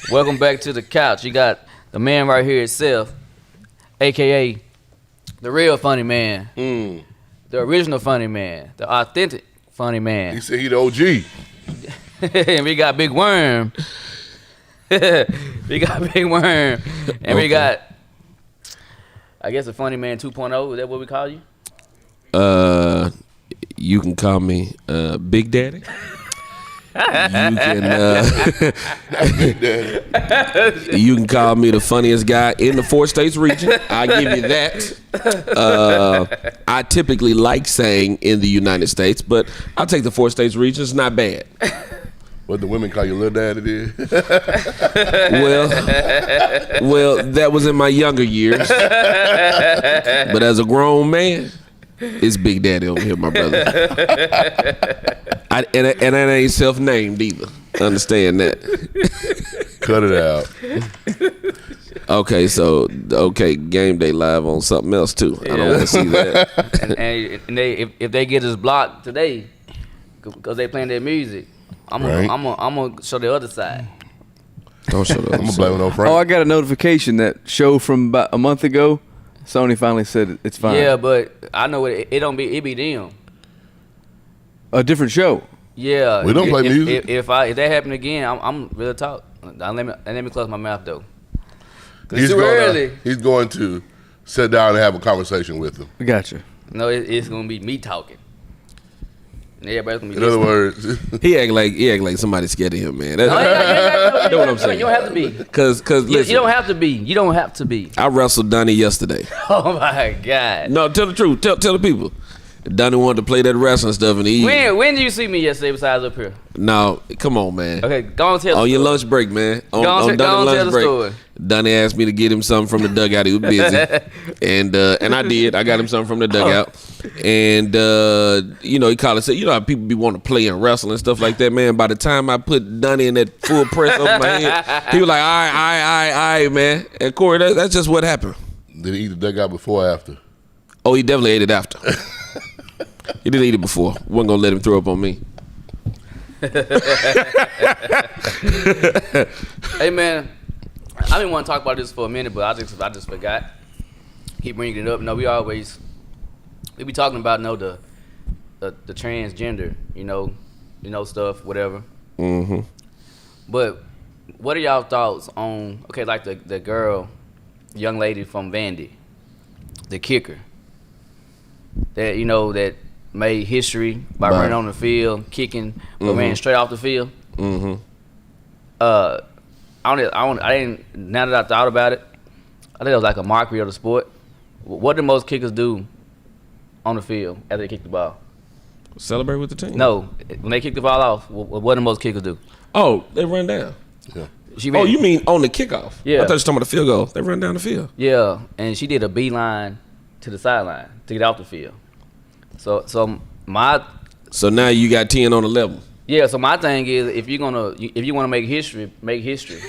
Welcome back to the couch. You got the man right here itself, aka the real funny man, the original funny man, the authentic funny man. He said he the OG. And we got Big Worm. We got Big Worm. And we got, I guess, a funny man 2.0. Is that what we call you? You can call me Big Daddy. You can call me the funniest guy in the 4 states region. I give you that. I typically like saying in the United States, but I'll take the 4 states region. It's not bad. What the women call you little daddy did? Well, that was in my younger years. But as a grown man, it's Big Daddy over here, my brother. And that ain't self-named either. Understand that. Cut it out. Okay, game day live on something else too. Yeah. I don't want to see that. and if they get us blocked today, because they playing their music, I'm gonna show the other side. Don't show the other I'm gonna blame it on Frank. Oh, I got a notification that show from about a month ago. Sony finally said it's fine. Yeah, but I know it be them. A different show. Yeah, we don't play music. If that happen again, I'm real talk. Let me close my mouth though. He's going to sit down and have a conversation with him. I got you. No, it's gonna be me talking. Everybody's gonna be. In other words, he act like somebody's scared of him, man. That's what I'm saying. You don't have to be. Cause listen, you don't have to be. You don't have to be. I wrestled Donnie yesterday. Oh my God. No, tell the truth. Tell the people. Donnie wanted to play that wrestling stuff and he. When did you see me yesterday besides up here? No, come on, man. Okay, go on tell on the your story. lunch break, man. On Donnie's lunch break. Story. Donnie asked me to get him something from the dugout. He was busy, and I did. I got him something from the dugout, and he called and said, you know how people be wanting to play and wrestle and stuff like that, man. By the time I put Donnie in that full press over my head, he was like, all right, man. And Corey, that's just what happened. Did he eat the dugout before or after? Oh, he definitely ate it after. He didn't eat it before. Wasn't gonna let him throw up on me. Hey man, I didn't want to talk about this for a minute, but I just forgot. Keep bringing it up. No, we be talking about the transgender, stuff, whatever. Mm-hmm. But what are y'all thoughts on like the young lady from Vandy, the kicker, that made history by running on the field, kicking, but ran straight off the field. Mm-hmm. I didn't. Now that I thought about it, I think it was like a mockery of the sport. What do most kickers do on the field after they kick the ball? Celebrate with the team. No, when they kick the ball off, what do most kickers do? Oh, they run down. Yeah. Oh, you mean on the kickoff? Yeah. I thought you were talking about the field goal. They run down the field. Yeah, and she did a beeline to the sideline to get off the field. So now you got 10 on 11. Yeah, so my thing is if you want to make history, make history.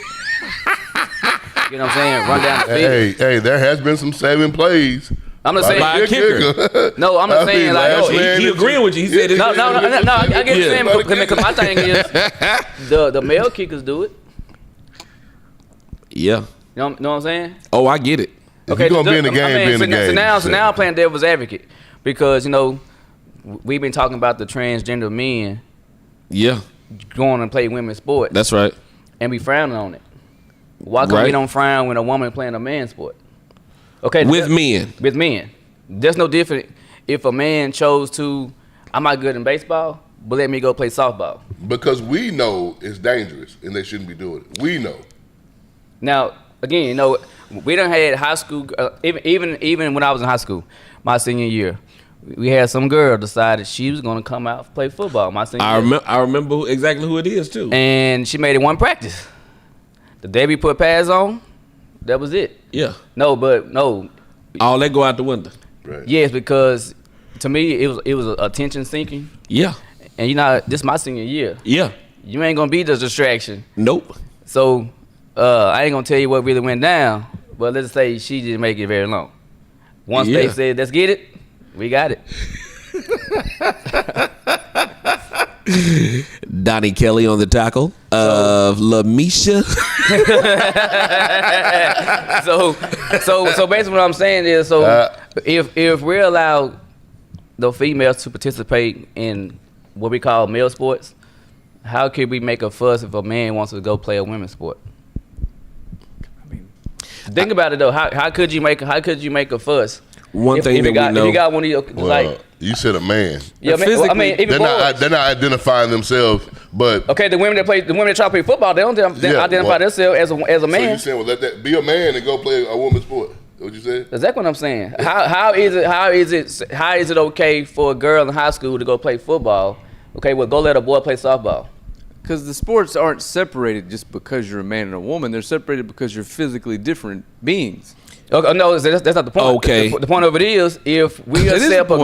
You know what I'm saying? Run down the field. Hey, there has been some saving plays. I'm not saying by a kicker. No, I'm not saying he agreeing with you. He said it. No, I get what you're saying because my thing is the male kickers do it. Yeah. You know what I'm saying? Oh, I get it. Okay, you're gonna be in the game, be in the game. So now I'm playing devil's advocate because we've been talking about the transgender men. Yeah. Going and play women's sport. That's right. And we frowning on it. Why come we don't frown when a woman playing a man's sport? Okay. With men. With men. There's no different if a man chose to, I'm not good in baseball, but let me go play softball. Because we know it's dangerous and they shouldn't be doing it. We know. Now, again, we done had high school, even when I was in high school, my senior year, we had some girl decided she was going to come out and play football my senior year. I remember exactly who it is, too. And she made it one practice. The day we put pads on, that was it. Yeah. No. All that go out the window. Right. Yes, because to me, it was attention sinking. Yeah. And this is my senior year. Yeah. You ain't going to be the distraction. Nope. So I ain't going to tell you what really went down, but let's say she didn't make it very long. Once they said, let's get it, we got it. Donnie Kelly on the tackle of LaMisha. So basically what I'm saying is, if we're allowed the females to participate in what we call male sports, how could we make a fuss if a man wants to go play a women's sport? Think about it though. How could you make a fuss? One thing that we know. If you got one of your you said a man. Yeah, I mean, even they're not identifying themselves, but okay, the women that try to play football, they don't identify themselves as a man. So you saying, well, let that be a man and go play a woman's sport? What you said? That's what I'm saying. How is it okay for a girl in high school to go play football? Okay, well, go let a boy play softball. Because the sports aren't separated just because you're a man and a woman. They're separated because you're physically different beings. Okay, no, that's not the point. Okay. The point of it is, if we accept a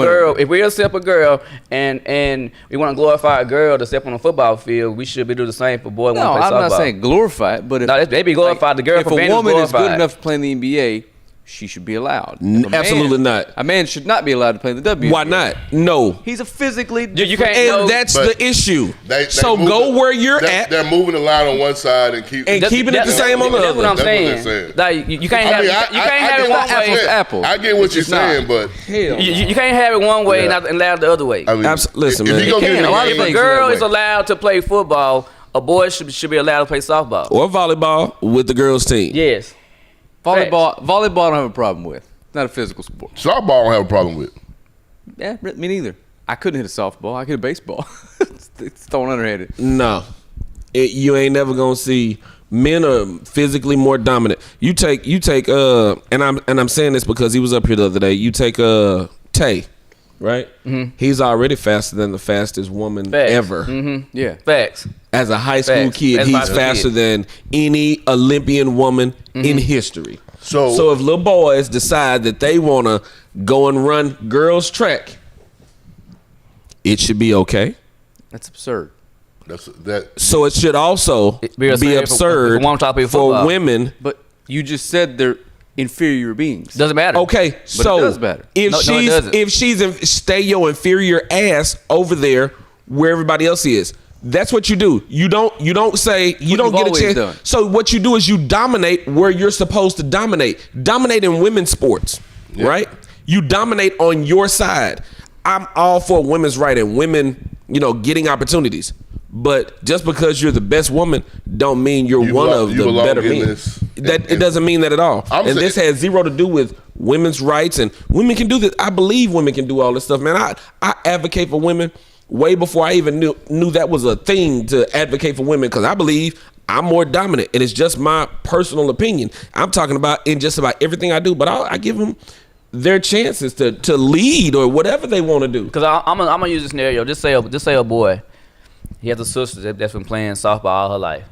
girl and we want to glorify a girl to step on a football field, we should be doing the same for boy. No, I'm not saying glorify it, but if they be glorified. The girl if a woman is good enough to play in the NBA, she should be allowed. Absolutely not. A man should not be allowed to play in the WNBA. Why not? No. He's a physically you can't. And that's the issue. So go where you're at. They're moving the line on one side and keeping it the same on the other. That's what I'm saying. Like you can't have it one way. Apples. I get what you're saying, but you can't have it one way and allow it the other way. I mean, listen, man. If a girl is allowed to play football, a boy should be allowed to play softball or volleyball with the girls' team. Yes. Volleyball I don't have a problem with. Not a physical sport. Softball I don't have a problem with. Yeah, me neither. I couldn't hit a softball. I could hit a baseball. It's thrown underhanded. No. You ain't never gonna see men are physically more dominant. You take and I'm saying this because he was up here the other day. You take Tay, right? Mm-hmm. He's already faster than the fastest woman ever. Mm-hmm. Yeah. Facts. As a high school kid, he's faster than any Olympian woman in history. So if little boys decide that they want to go and run girls track, it should be okay. That's absurd. So it should also be absurd for women. But you just said they're inferior beings. Doesn't matter. Okay, but so it does matter. If she's stay your inferior ass over there where everybody else is. That's what you do. You don't say you don't get a chance. Done. So what you do is you dominate where you're supposed to dominate. Dominate in women's sports, right? You dominate on your side. I'm all for women's right and women, getting opportunities. But just because you're the best woman, don't mean you're one of the better men. It doesn't mean that at all. This has zero to do with women's rights, and women can do this. I believe women can do all this stuff, man. I advocate for women way before I even knew that was a thing to advocate for women, because I believe I'm more dominant, and it's just my personal opinion. I'm talking about in just about everything I do, but I give them their chances to lead or whatever they want to do. Because I'm gonna use this scenario. Just say a boy, he has a sister that's been playing softball all her life,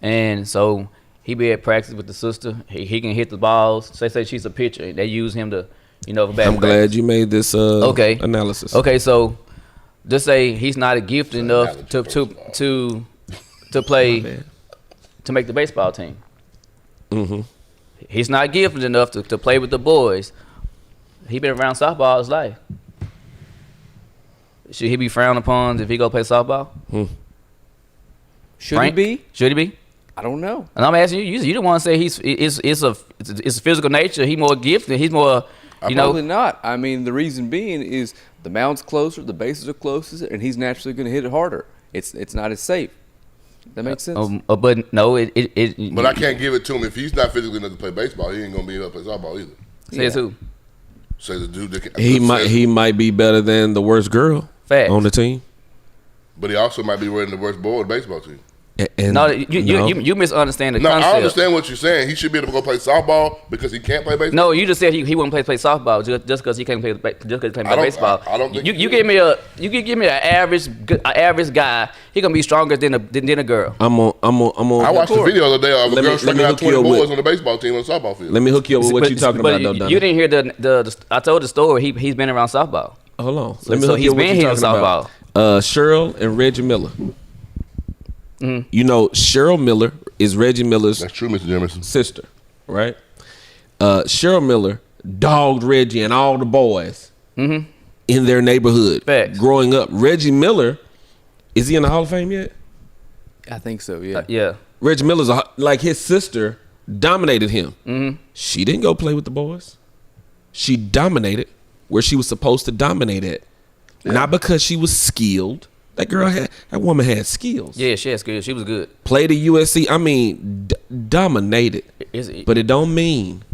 and so he be at practice with the sister. He can hit the balls. Say she's a pitcher, and they use him to, for batting. I'm glad you made this analysis. Okay, so just say he's not gifted enough to play to make the baseball team. Mm-hmm. He's not gifted enough to play with the boys. He been around softball all his life. Should he be frowned upon if he go play softball? Should he be? Should he be? I don't know. And I'm asking you. You don't want to say it's a physical nature. He's more gifted. He's more. Probably not. I mean, the reason being is the mound's closer, the bases are closer, and he's naturally going to hit it harder. It's not as safe. That makes sense. But no, But I can't give it to him if he's not physically enough to play baseball. He ain't gonna be able to play softball either. Says who? Say the dude that he might be better than the worst girl on the team. But he also might be running the worst boy on the baseball team. You misunderstand the concept. I understand what you're saying. He should be able to go play softball because he can't play baseball. No, you just said he wouldn't play softball just because he can't play baseball. I don't think you give me an average guy. He gonna be stronger than a girl. I'm on. I watched the video the other day of a girl striking out 20 boys on the baseball team on the softball field. Let me hook you up with what you're talking about, though, Donnie. You didn't hear the I told the story. He's been around softball. Hold on. So he's been here in softball. Cheryl and Reggie Miller. Mm-hmm. Cheryl Miller is Reggie Miller's That's true, Mr. Jemerson. sister, right? Cheryl Miller dogged Reggie and all the boys in their neighborhood. Facts. Growing up. Reggie Miller Is he in the Hall of Fame yet? I think so. Yeah. Yeah. Reggie Miller's like his sister dominated him. Mm-hmm. She didn't go play with the boys. She dominated where she was supposed to dominate at. Yeah. Not because she was skilled. That woman had skills. Yeah, she had skills. She was good. Played at USC. I mean, dominated. But it don't mean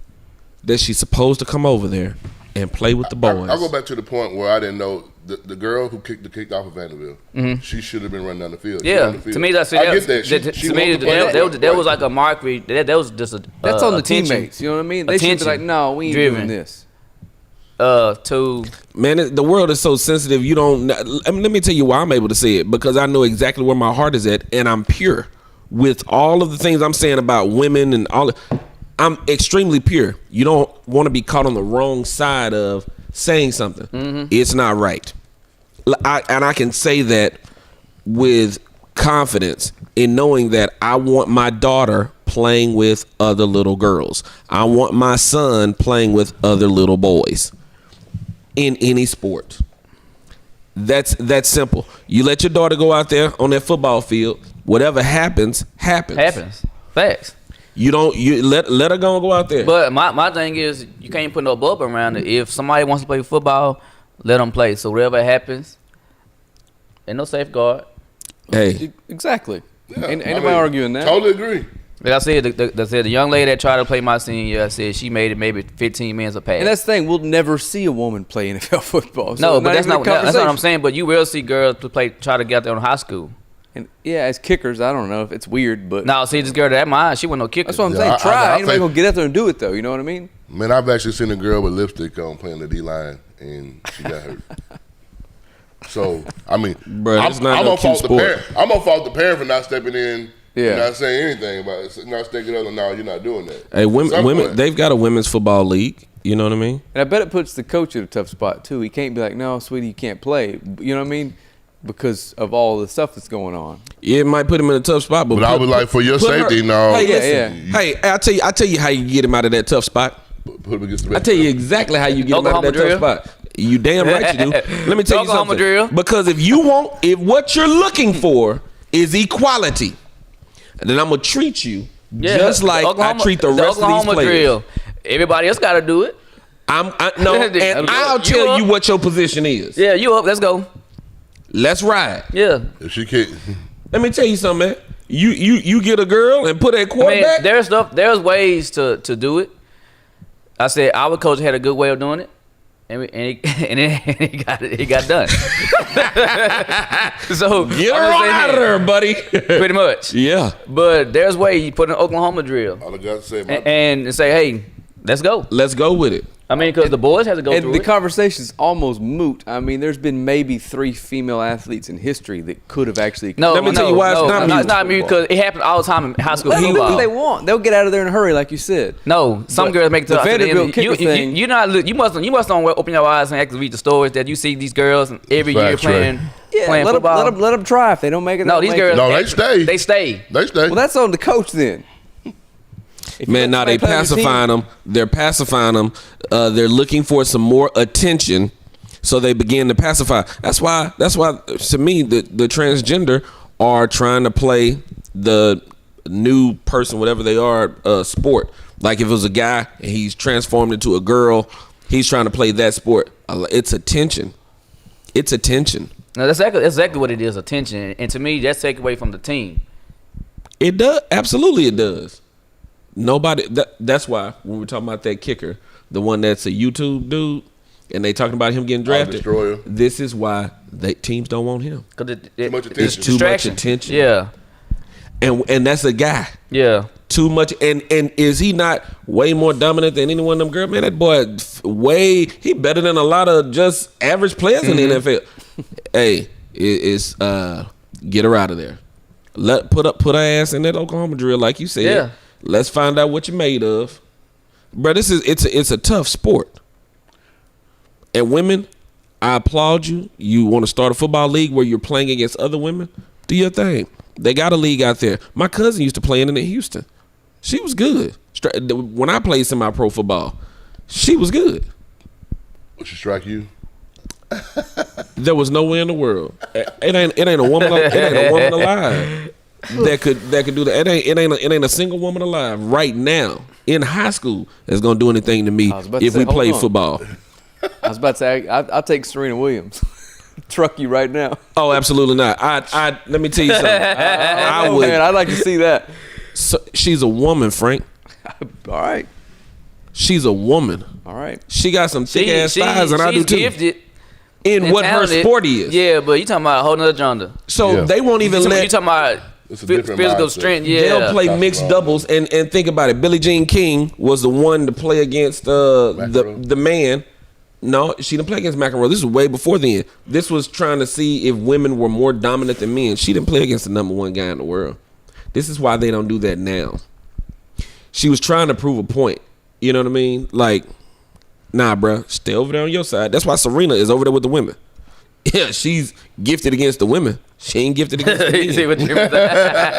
that she's supposed to come over there and play with the boys. I'll go back to the point where I didn't know the girl who kicked the kick off of Vanderbilt. Mm-hmm. She should have been running down the field. Yeah, to me that's I get that. To me, that was like a mockery. That was just a that's on the teammates. You know what I mean? They should be like, no, we ain't doing this. Man, the world is so sensitive. You don't. I mean, let me tell you why I'm able to say it, because I know exactly where my heart is at, and I'm pure with all of the things I'm saying about women and all. I'm extremely pure. You don't want to be caught on the wrong side of saying something. Mm-hmm. It's not right. And I can say that with confidence in knowing that I want my daughter playing with other little girls. I want my son playing with other little boys in any sport. That's simple. You let your daughter go out there on that football field. Whatever happens. Facts. You let her go out there. But my thing is, you can't put no bubble around it. If somebody wants to play football, let them play. So whatever happens, ain't no safeguard. Hey, exactly. Yeah, ain't nobody arguing that. Totally agree. Like I said, the young lady that tried to play my senior year, I said she made it maybe 15 minutes a pass. And that's the thing, we'll never see a woman play NFL football. So no, but that's not what I'm saying. But you will see girls try to get out there in high school. And yeah, as kickers, I don't know if it's weird, but no, see, this girl that mine, she wasn't no kicker. That's what I'm saying. Try. Ain't nobody gonna get out there and do it though. You know what I mean? Man, I've actually seen a girl with lipstick on playing the D line, and she got hurt. So I mean, bro, I'm gonna fault the parent. I'm gonna fault the parent for not stepping in. Yeah. Not saying anything about it. Not sticking up. No, you're not doing that. Hey, women, they've got a women's football league. You know what I mean? And I bet it puts the coach in a tough spot too. He can't be like, "No, sweetie, you can't play." You know what I mean? Because of all the stuff that's going on. Yeah, it might put him in a tough spot, but I would like for your safety, no. Hey, listen, hey, I tell you how you get him out of that tough spot. Put him against the I tell you exactly how you get him out of that tough spot. You damn right you do. Let me tell you something. Drill. Because if what you're looking for is equality, then I'm gonna treat you just like I treat the rest of these players. Drill. Everybody else got to do it. And I'll tell you what your position is. Yeah, you up? Let's go. Let's ride. Yeah. If she can't. Let me tell you something, man. You get a girl and put that quarterback. There's ways to do it. I said our coach had a good way of doing it, and he got done. So get her out of there, buddy. Pretty much. Yeah. But there's ways you put an Oklahoma drill. All I got to say, and say, hey, let's go. Let's go with it. I mean, because the boys have to go through it. And the conversation's almost moot. I mean, there's been maybe 3 female athletes in history that could have actually. Let me tell you why it's not moot, because it happens all the time in high school football. What they want. They'll get out of there in a hurry, like you said. No, some girls make it to the Vanderbilt kicker thing. You must don't open your eyes and actually read the stories that you see these girls every year playing. Yeah, playing football. Let them try. If they don't make it, these girls. No, they stay. They stay. Well, that's on the coach then. Man, now they pacifying them. They're pacifying them. They're looking for some more attention, so they begin to pacify. That's why. To me, the transgender are trying to play the new person, whatever they are, sport. Like if it was a guy and he's transformed into a girl, he's trying to play that sport. It's attention. It's attention. No, that's exactly what it is. Attention, and to me, that's taken away from the team. It does. Absolutely, it does. Nobody. That's why when we're talking about that kicker, the one that's a YouTube dude, and they talking about him getting drafted. This is why teams don't want him. Because too much attention. It's too much attention. Yeah. And that's a guy. Yeah. Too much. And is he not way more dominant than any one of them girls? Man, that boy he better than a lot of just average players in the NFL. Hey, it's get her out of there. Put her ass in that Oklahoma drill, like you said. Yeah. Let's find out what you're made of, bro. It's a tough sport. And women, I applaud you. You want to start a football league where you're playing against other women? Do your thing. They got a league out there. My cousin used to play in Houston. She was good. When I played semi-pro football, she was good. Would she strike you? There was nowhere in the world. It ain't a woman. It ain't a woman alive that could do that. It ain't a single woman alive right now in high school that's gonna do anything to me if we play football. I was about to say I'll take Serena Williams. Truck you right now. Oh, absolutely not. I let me tell you something. I would. Man, I'd like to see that. So, she's a woman, Frank. All right. She's a woman. All right. She got some thick ass thighs, and I do too. Gifted in what talented. Her sport is. Yeah, but you talking about a whole nother genre. So they won't even let. You talking about physical strength? Yeah, they'll play mixed doubles, and think about it. Billie Jean King was the one to play against the man. No, she didn't play against McEnroe. This was way before then. This was trying to see if women were more dominant than men. She didn't play against the number one guy in the world. This is why they don't do that now. She was trying to prove a point. You know what I mean? Like, nah, bro, stay over there on your side. That's why Serena is over there with the women. Yeah, she's gifted against the women. She ain't gifted against the men. You see what Jimmy said?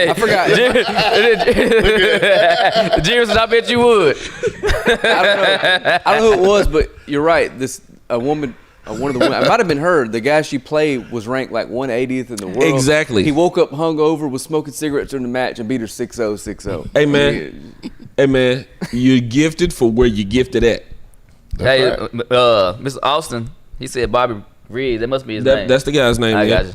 I forgot. Jimmy said, I bet you would. I don't know who it was, but you're right. One of the women, it might have been her. The guy she played was ranked like 180th in the world. Exactly. He woke up hungover, was smoking cigarettes during the match, and beat her 6-0, 6-0. Hey, man. Hey, man. You're gifted for where you're gifted at. Hey, Mr. Austin, he said Bobby Riggs. That must be his name. That's the guy's name, I man. got you.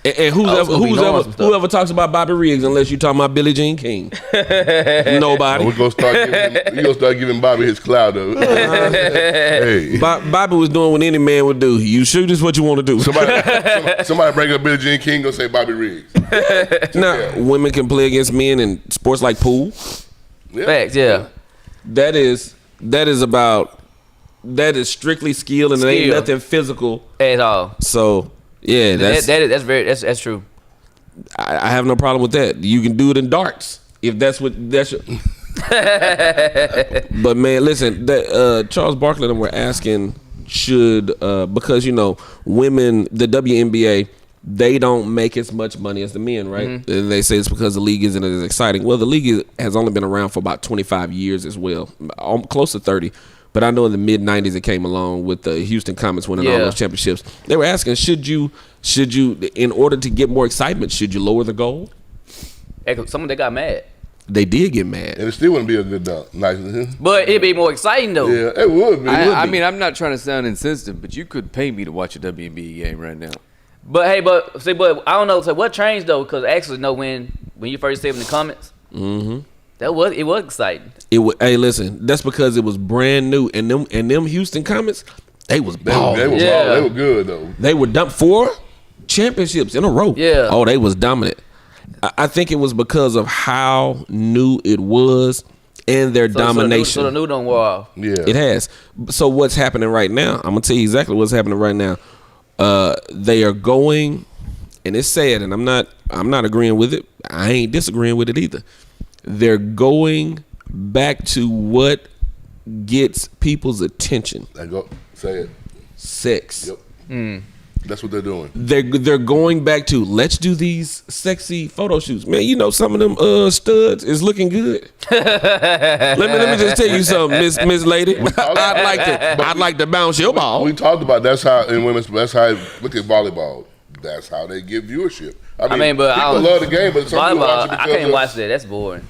And whoever talks about Bobby Riggs unless you talking about Billie Jean King? Nobody. We're gonna start giving Bobby his clout though. Hey. Bobby was doing what any man would do. You shoot is what you want to do. Somebody bring up Billie Jean King, gonna say Bobby Riggs. Now, women can play against men in sports like pool. Yeah. Facts, yeah. That is strictly skill, and it ain't nothing physical at all. So yeah, that's true. I have no problem with that. You can do it in darts if that's your. But man, listen, Charles Barkley and were asking should because women, the WNBA, they don't make as much money as the men, right? Mm-hmm. And they say it's because the league isn't as exciting. Well, the league has only been around for about 25 years as well, close to 30. But I know in the mid '90s it came along with the Houston Comets winning all those championships. They were asking, should you, in order to get more excitement, should you lower the goal? Someone that got mad. They did get mad, and it still wouldn't be a good dunk. Nice, but it'd be more exciting though. Yeah, it would be. I mean, I'm not trying to sound insensitive, but you could pay me to watch a WNBA game right now. But hey, but I don't know. So what changed though? Because actually, when you first said in the comments, it was exciting. Hey, listen, that's because it was brand new, and them Houston Comets, they was balling. They were good though. They were dumped 4 championships in a row. Yeah. Oh, they was dominant. I think it was because of how new it was and their domination. So the new don't wear off. Yeah, it has. So what's happening right now? I'm gonna tell you exactly what's happening right now. They are going, and it's sad, and I'm not agreeing with it. I ain't disagreeing with it either. They're going back to what gets people's attention. Say it. Sex. Yep. That's what they're doing. They're going back to let's do these sexy photo shoots. Man, some of them studs is looking good. let me just tell you something, Miss Lady. I'd like to bounce your ball. We talked about look at volleyball. That's how they get viewership. I mean but people love the game, but some people watch it because I can't watch that. That's boring.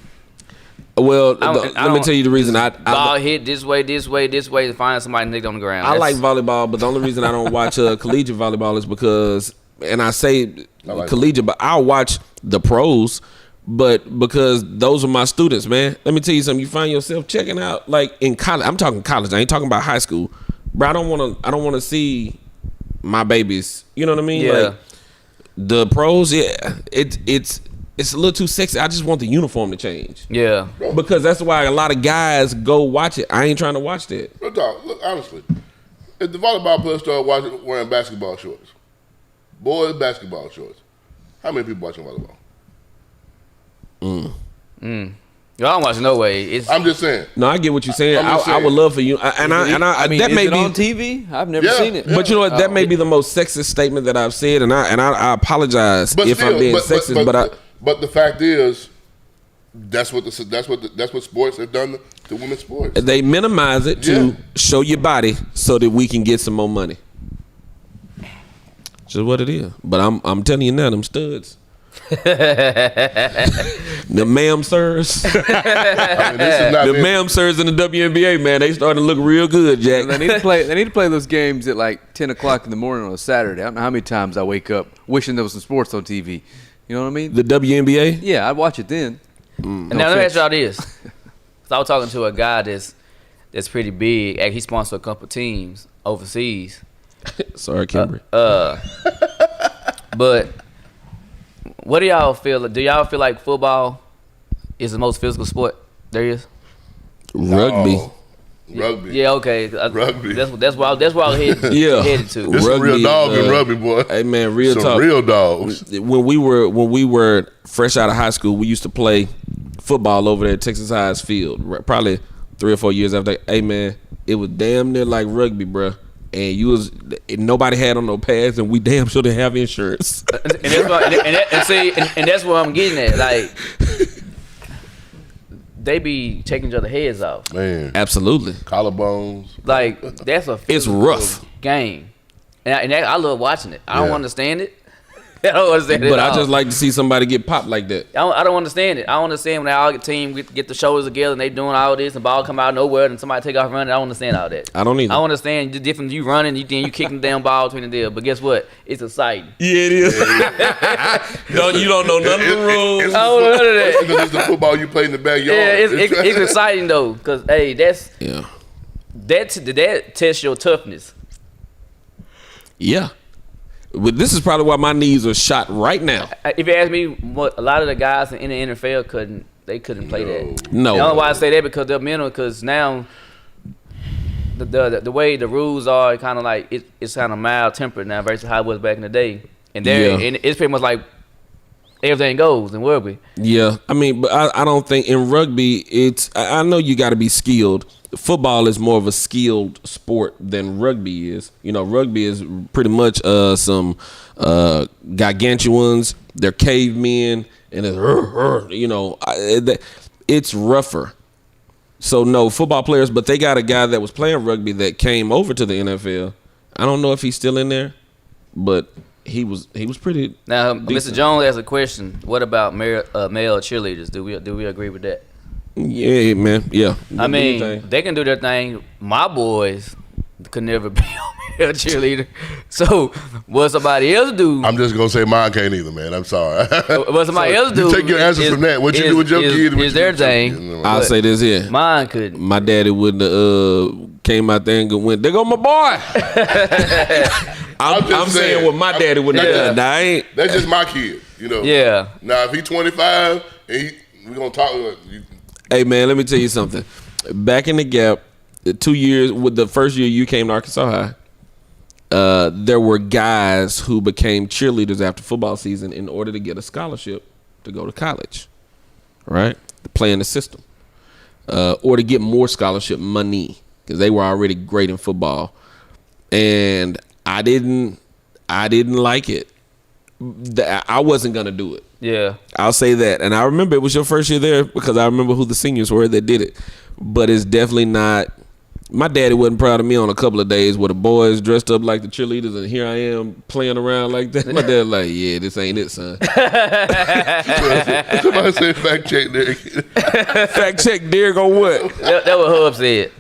Well, let me tell you the reason. Ball hit this way, and find somebody nicked on the ground. I like volleyball, but the only reason I don't watch collegiate volleyball is because, and I say collegiate, but I'll watch the pros, but because those are my students, man. Let me tell you something. You find yourself checking out, like in college. I'm talking college. I ain't talking about high school, bro. I don't want to see my babies. You know what I mean? Yeah. Like the pros, yeah. It's a little too sexy. I just want the uniform to change. Yeah. Because that's why a lot of guys go watch it. I ain't trying to watch that. Look, honestly, if the volleyball players start wearing basketball shorts, boys basketball shorts, how many people watching volleyball? Yo, I don't watch no way. I'm just saying. No, I get what you're saying. I would love for you, I mean, that may be be on TV. I've never seen it. But you know what? That may be the most sexist statement that I've said, and I apologize if I'm being sexist. But the fact is, That's what sports have done to women's sports. They minimize it to show your body so that we can get some more money. Just what it is. But I'm telling you now, them studs. The ma'am sirs. The ma'am sirs in the WNBA, man, they starting to look real good, Jack. They need to play those games at like 10 o'clock in the morning on a Saturday. I don't know how many times I wake up wishing there was some sports on TV. You know what I mean? The WNBA? Yeah, I'd watch it then. And now let me ask y'all this. So I was talking to a guy that's pretty big. He sponsored a couple teams overseas. Sorry, Kimberly. But what do y'all feel? Do y'all feel like football is the most physical sport there is? Rugby. No. Rugby. Yeah, okay. Rugby. That's where I was headed to. There's some real dogs in rugby, boy. Hey man, real some talk. Real dogs. When we were fresh out of high school, we used to play football over there at Texas High's field. Probably 3 or 4 years after. Hey man, it was damn near like rugby, bruh. And nobody had on no pads, and we damn sure didn't have insurance. and that's what I'm getting at. Like, they be taking each other heads off. Man, Absolutely. collarbones. Like, that's a It's rough. game, and I love watching it. I don't understand it. I don't understand it. But at I all. just like to see somebody get popped like that. I don't understand it. I don't understand when all team get the shoulders together and they doing all this and ball come out of nowhere and somebody take off running. I don't understand all that. I don't either. I don't understand the difference. You running, you kicking the damn ball between the deal. But guess what? It's exciting. Yeah, it is. You don't know none of the rules. I don't know none of that. Because it's the football you play in the backyard. Yeah, it's exciting though, cause hey, Yeah. that tests your toughness. Yeah. But this is probably why my knees are shot right now. If you ask me, what a lot of the guys in the NFL couldn't play that. No. The only why I say that because they're mental. Because now the way the rules are, kind of like it's kind of mild tempered now versus how it was back in the day. And and it's pretty much like everything goes in rugby. Yeah. I mean, but I don't think in rugby I know you got to be skilled. Football is more of a skilled sport than rugby is. You know, rugby is pretty much some gargantuans. They're cavemen, and it's rougher. So no football players, but they got a guy that was playing rugby that came over to the NFL. I don't know if he's still in there, but he was pretty. Now, decent. Mr. Jones asked a question. What about male cheerleaders? Do we agree with that? Yeah, man. Yeah. I mean, they can do their thing. My boys could never be a male cheerleader. So what somebody else do? I'm just gonna say mine can't either, man. I'm sorry. What somebody else do? You take your answers from that. What you do with your kids? Is their thing. I'll say this here. Mine could. My daddy wouldn't came out there and went, there go my boy. I'm saying what my daddy wouldn't have done. That's just my kid, you know. Yeah. Now if he's 25 and we're gonna talk. Hey man, let me tell you something. Back in the gap, 2 years with the first year you came to Arkansas High, there were guys who became cheerleaders after football season in order to get a scholarship to go to college, right? To play in the system, or to get more scholarship money because they were already great in football, and I didn't like it. I wasn't gonna do it. Yeah. I'll say that. And I remember it was your first year there because I remember who the seniors were that did it. But it's definitely not. My daddy wasn't proud of me on a couple of days where the boys dressed up like the cheerleaders and here I am playing around like that. My dad like, yeah, this ain't it, son. Somebody said fact check Derek. Fact check Derek on what? That what Hub said.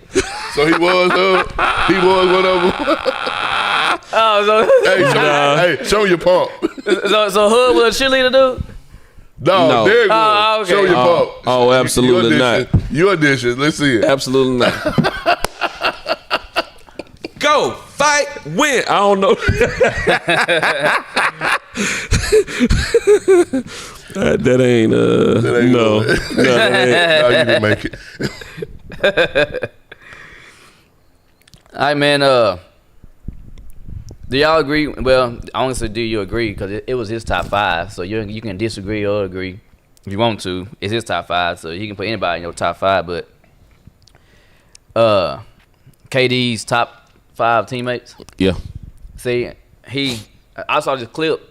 So he was one of them. Oh, Show me your pump. So Hub was a cheerleader, dude? No. Derek was. Okay. Show your pump. Oh, absolutely not. You audition. Let's see it. Absolutely not. Go, fight, win. I don't know. That ain't no. No, you didn't make it. All right, man. Do y'all agree? Well, honestly, do you agree? Because it was his top 5, so you can disagree or agree if you want to. It's his top 5, so you can put anybody in your top 5. But KD's top 5 teammates. Yeah. See, I saw this clip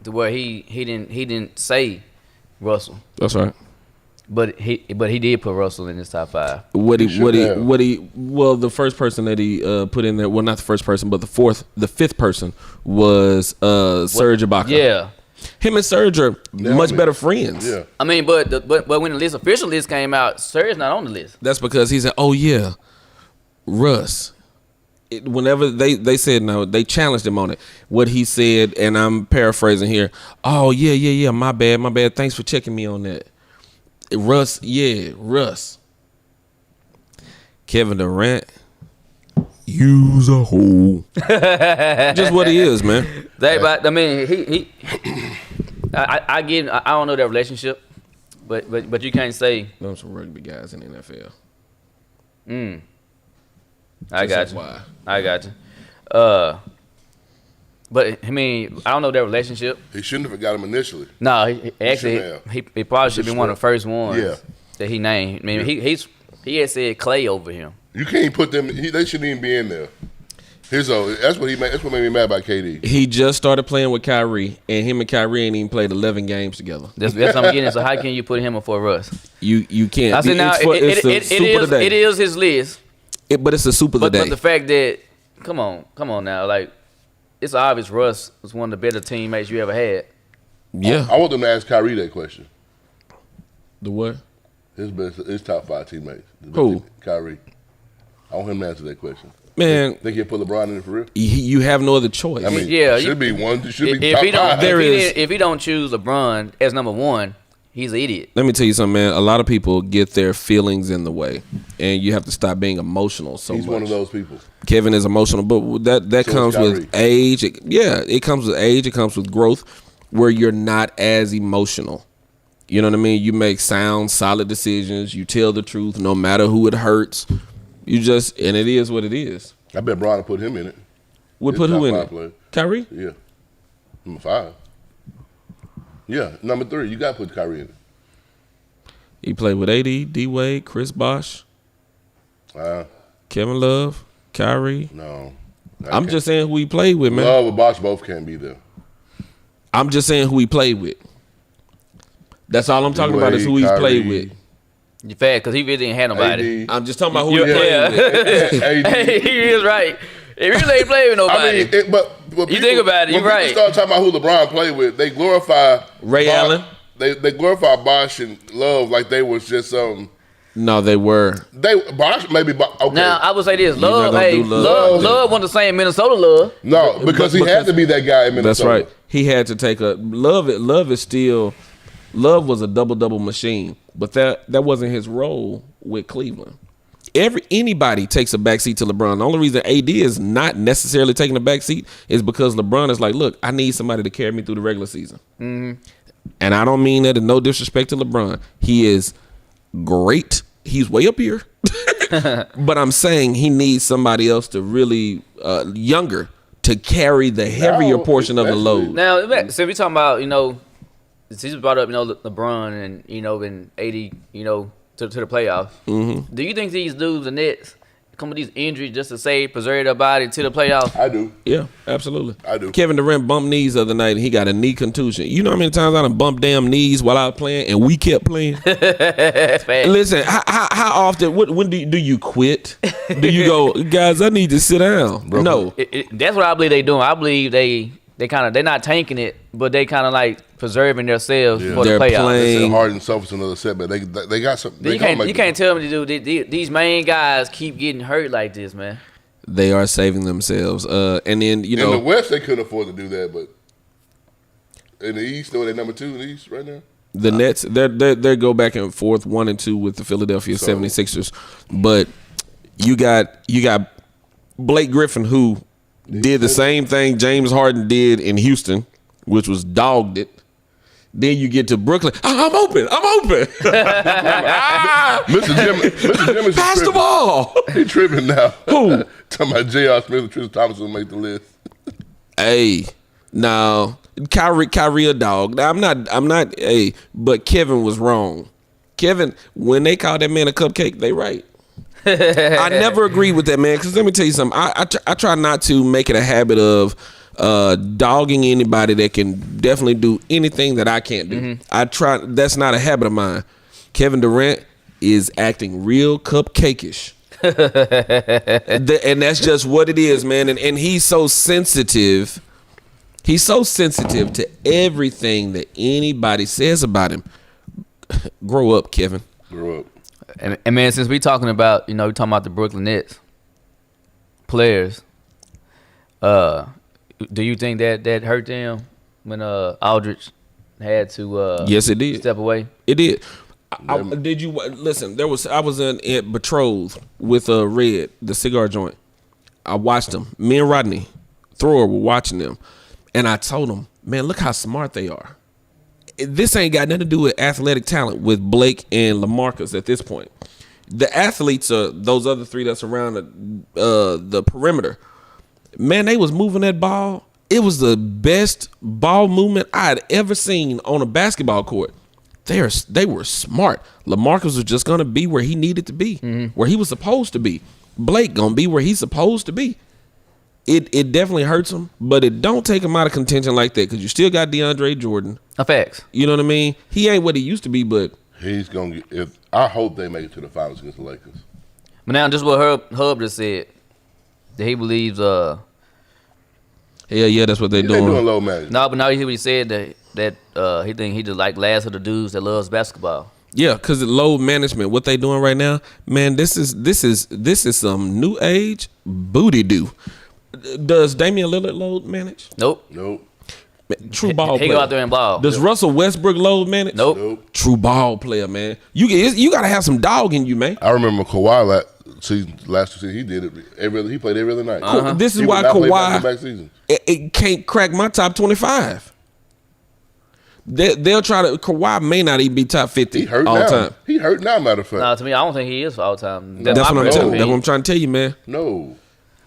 to where he didn't say Russell. That's right. But he did put Russell in his top 5. Well, the first person that he put in there, well, not the first person, but the fifth person was Serge Ibaka. Yeah. Him and Serge are much better friends. Yeah. I mean, but when the official list came out, Serge's not on the list. That's because he said, "Oh yeah, Russ." Whenever they said no, they challenged him on it. What he said, and I'm paraphrasing here. Oh yeah. My bad. Thanks for checking me on that. Russ. Kevin Durant. Use a hole. Just what he is, man. But I mean, he I don't know their relationship, but you can't say. There's some rugby guys in the NFL. I got you. But I mean, I don't know their relationship. He shouldn't have got him initially. No, he probably should be one of the first ones that he named. I mean, he had said Clay over him. You can't put them. They shouldn't even be in there. That's what made me mad about KD. He just started playing with Kyrie, and him and Kyrie ain't even played 11 games together. That's what I'm getting. So how can you put him before Russ? You can't. I said now it is his list. But it's the soup of the day. But the fact that, come on now, like, it's obvious Russ was one of the better teammates you ever had. Yeah. I want them to ask Kyrie that question. The what? His top 5 teammates. Who? Kyrie. I want him to answer that question. Man, Think he'll put LeBron in it for real? You have no other choice. I mean, should be one. Should be If top 5. if he don't choose LeBron as number 1, he's an idiot. Let me tell you something, man. A lot of people get their feelings in the way, and you have to stop being emotional so He's much. one of those people. Kevin is emotional, but that comes with age. It comes with age. It comes with growth, where you're not as emotional. You know what I mean? You make sound, solid decisions. You tell the truth, no matter who it hurts. And it is what it is. I bet Bron will put him in it. Would put who in it? Player. Kyrie? Yeah. Number 5. Yeah. Number 3. You got to put Kyrie in it. He played with AD, D-Wade, Chris Bosh, Kevin Love, Kyrie. No. I'm just saying who he played with, man. Love and Bosh both can't be there. I'm just saying who he played with. That's all I'm talking about is who he's played with. You fat because he really didn't have nobody. I'm just talking about who he played with. Hey, he is right. He really ain't played with nobody. I mean, but you think about it, you're right. When people start talking about who LeBron played with, they glorify Ray Allen. They glorify Bosh and Love like they was just No, they were. Bosh maybe okay. Now I would say this: Love wasn't the same Minnesota Love. No, because he had to be that guy in Minnesota. That's right. He had to take a Love is still. Love was a double machine, but that wasn't his role with Cleveland. Anybody takes a backseat to LeBron. The only reason AD is not necessarily taking a backseat is because LeBron is like, look, I need somebody to carry me through the regular season. Mm-hmm. And I don't mean that in no disrespect to LeBron. He is great. He's way up here. But I'm saying he needs somebody else to really younger to carry the heavier portion of the load. Now, so we talking about, since you brought up, LeBron and, and AD, to the playoffs. Mm-hmm. Do you think these dudes, the Nets, come with these injuries just to preserve their body to the playoffs? I do. Yeah, absolutely. I do. Kevin Durant bumped knees the other night, and he got a knee contusion. You know how many times I done bumped damn knees while I was playing, and we kept playing? Listen, how often, when do you quit? Do you go, guys, I need to sit down? Bro, no. That's what I believe they doing. I believe they're not tanking it, but they kind of like preserving themselves for the playoffs. Playing hard and selfish another setback. They got something. You can't tell me to do. These main guys keep getting hurt like this, man. They are saving themselves. And then in the West they couldn't afford to do that, but in the East, they're number 2 in the East right now. The Nets, they go back and forth 1 and 2 with the Philadelphia 76ers, but you got Blake Griffin who did the same thing James Harden did in Houston, which was dogged it. Then you get to Brooklyn. I'm open. Mr. Jim is pass the ball. He tripping now. Who? Talking about J.R. Smith and Tristan Thompson will make the list. Hey, now Kyrie a dog. Now, I'm not. Hey, but Kevin was wrong. Kevin, when they called that man a cupcake, they right. I never agree with that, man. Because let me tell you something. I try not to make it a habit of dogging anybody that can definitely do anything that I can't do. I try. That's not a habit of mine. Kevin Durant is acting real cupcakeish. And that's just what it is, man. And he's so sensitive. He's so sensitive to everything that anybody says about him. Grow up, Kevin. Grow up. And man, since we talking about, we talking about the Brooklyn Nets players, do you think that hurt them when Aldridge had to yes, it did. step away? It did. Did you listen? I was in betrothed with Red, the cigar joint. I watched them. Me and Rodney Thrower were watching them, and I told them, man, look how smart they are. This ain't got nothing to do with athletic talent with Blake and LaMarcus at this point. The athletes are those other three that's around the perimeter. Man, they was moving that ball. It was the best ball movement I had ever seen on a basketball court. They were smart. LaMarcus was just gonna be where he needed to be, where he was supposed to be. Blake gonna be where he's supposed to be. It definitely hurts him, but it don't take him out of contention like that because you still got DeAndre Jordan. Facts. You know what I mean? He ain't what he used to be, but He's gonna get. I hope they make it to the finals against the Lakers. But now, just what Hub just said, that he believes. yeah, that's what they're They're doing doing. low management. No, but now you hear what he said that he think he just like last of the dudes that loves basketball. Yeah, because the load management, what they doing right now, man, this is some new age booty do. Does Damian Lillard load manage? Nope. Nope. True ball He player. go out there and ball. Does Russell Westbrook load manage? Nope. Nope. True ball player, man. You got to have some dog in you, man. I remember Kawhi last season. He did it. He played every other night. This is He why would not play Kawhi back-to-back seasons. it can't crack my top 25. They'll try to. Kawhi may not even be top 50 He hurt all now. time. He hurt now. Matter of fact. No, to me, I don't think he is for all time. That's what my I'm personal telling. That's what opinion. I'm trying to tell you, man. No.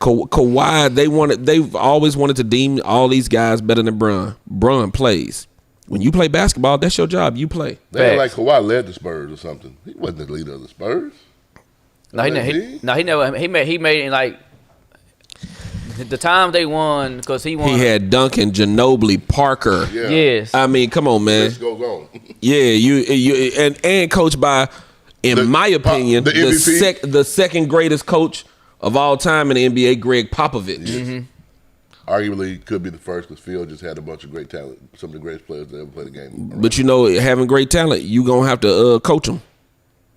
Kawhi, they've always wanted to deem all these guys better than Bron. Bron plays. When you play basketball, that's your job. You play. They act like Facts. Kawhi led the Spurs or something. He wasn't the leader of the Spurs. No, he never. He made it in like the time they won because he won. He had Duncan, Ginobili, Parker. Yeah. Yes. I mean, come on, man. Let's go on. Yeah, you and coached by, in my opinion, the MVP? the second greatest coach of all time in the NBA, Greg Popovich. Yes. Arguably could be the first because Phil just had a bunch of great talent. Some of the greatest players that ever played the game. But having great talent, you gonna have to coach them.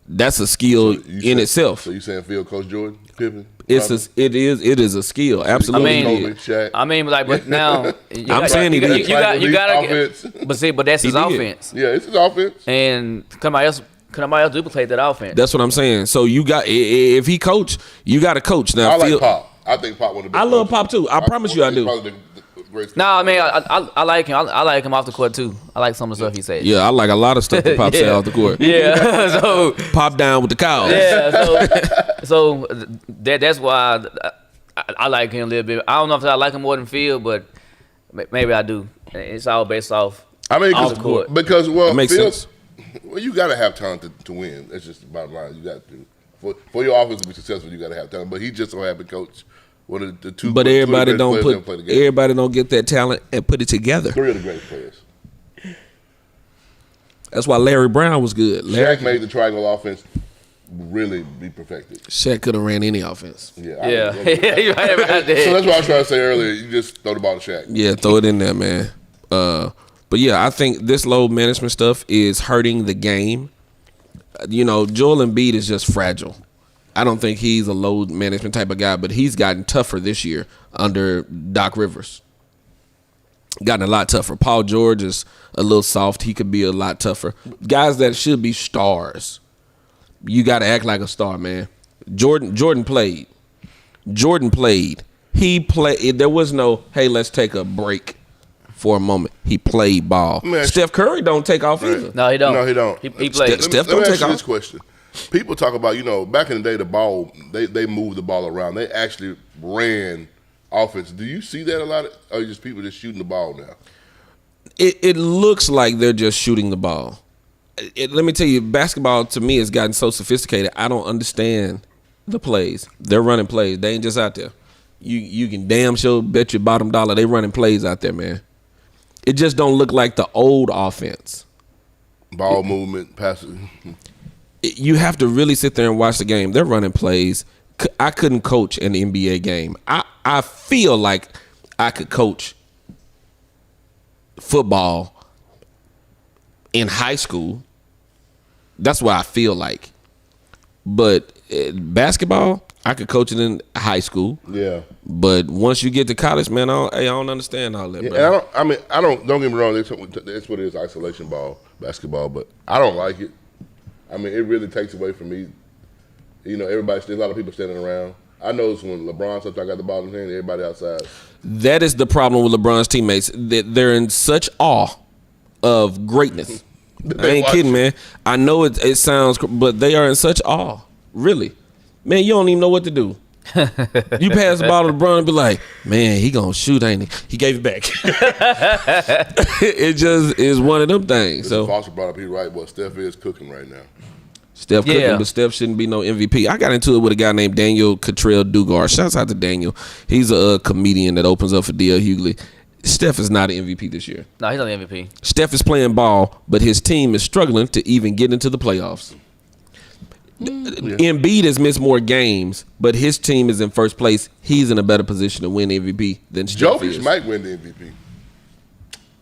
That's a skill in itself. So you saying Phil coach Jordan, Pippen? It is a skill. Absolutely. Kobe, Shaq. But now I'm saying he did. you gotta Offense. but that's his He did. offense, Yeah, it's his offense. and somebody else duplicate that offense. That's what I'm saying. So you got, if he coach, you got to coach. Now, I like Phil, Pop. I think Pop one of the best. I love coaches. Pop too. I promise you I He's do. probably the greatest No, I mean I like him. I like him off the court too. I like some of the stuff he said. Yeah, I like a lot of stuff that Pop say off the court. Yeah. So Pop down with the cows. yeah. So that's why I like him a little bit. I don't know if I like him more than Phil, but maybe I do. It's all based off. I mean, Off the court. because That makes Phil, sense. well, you got to have talent to win. That's just the bottom line. You got to for your offense to be successful. You got to have talent. But he just so happened coach one of the two. But two of the everybody best don't players put ever played the game. everybody don't get that talent and put it together. Three of the great players. That's why Larry Brown was good. Shaq made the triangle offense really be perfected. Shaq could have ran any offense. Yeah. Yeah. You're right about that. So that's what I was trying to say earlier. You just throw the ball to Shaq. Yeah, throw it in there, man. But yeah, I think this load management stuff is hurting the game. Joel Embiid is just fragile. I don't think he's a load management type of guy, but he's gotten tougher this year under Doc Rivers. Gotten a lot tougher. Paul George is a little soft. He could be a lot tougher. Guys that should be stars, you got to act like a star, man. Jordan played. He played. There was no, hey, let's take a break for a moment. He played ball. Man, Steph Curry don't take off either. No, he don't. No, he don't. He played. Steph Let don't me take ask you off. this question. People talk about, back in the day, the ball, they moved the ball around. They actually ran offense. Do you see that a lot? Or just people just shooting the ball now? It looks like they're just shooting the ball. Let me tell you, basketball to me has gotten so sophisticated. I don't understand the plays. They're running plays. They ain't just out there. you can damn sure bet your bottom dollar they running plays out there, man. It just don't look like the old offense. Ball movement, passing. You have to really sit there and watch the game. They're running plays. I couldn't coach an NBA game. I feel like I could coach football in high school. That's what I feel like. But basketball, I could coach it in high school. Yeah. But once you get to college, man, I don't understand all that. Yeah, don't get me wrong. That's what it is, isolation ball, basketball. But I don't like it. I mean, it really takes away from me. You know, there's a lot of people standing around. I notice when LeBron sometimes got the ball in his hand, everybody outside. That is the problem with LeBron's teammates. They're in such awe of greatness. I ain't kidding, man. I know it sounds, but they are in such awe. Really. Man, you don't even know what to do. You pass the ball to LeBron and be like, man, he gonna shoot, ain't he? He gave it back. It just is one of them things. So Foster brought up, he right, but Steph is cooking right now. Steph cooking, but Steph shouldn't be no MVP. I got into it with a guy named Daniel Cottrell Dugar. Shouts out to Daniel. He's a comedian that opens up for D.L. Hughley. Steph is not an MVP this year. No, he's not an MVP. Steph is playing ball, but his team is struggling to even get into the playoffs. Embiid has missed more games, but his team is in first place. He's in a better position to win MVP than Steph is. Jokic might win the MVP.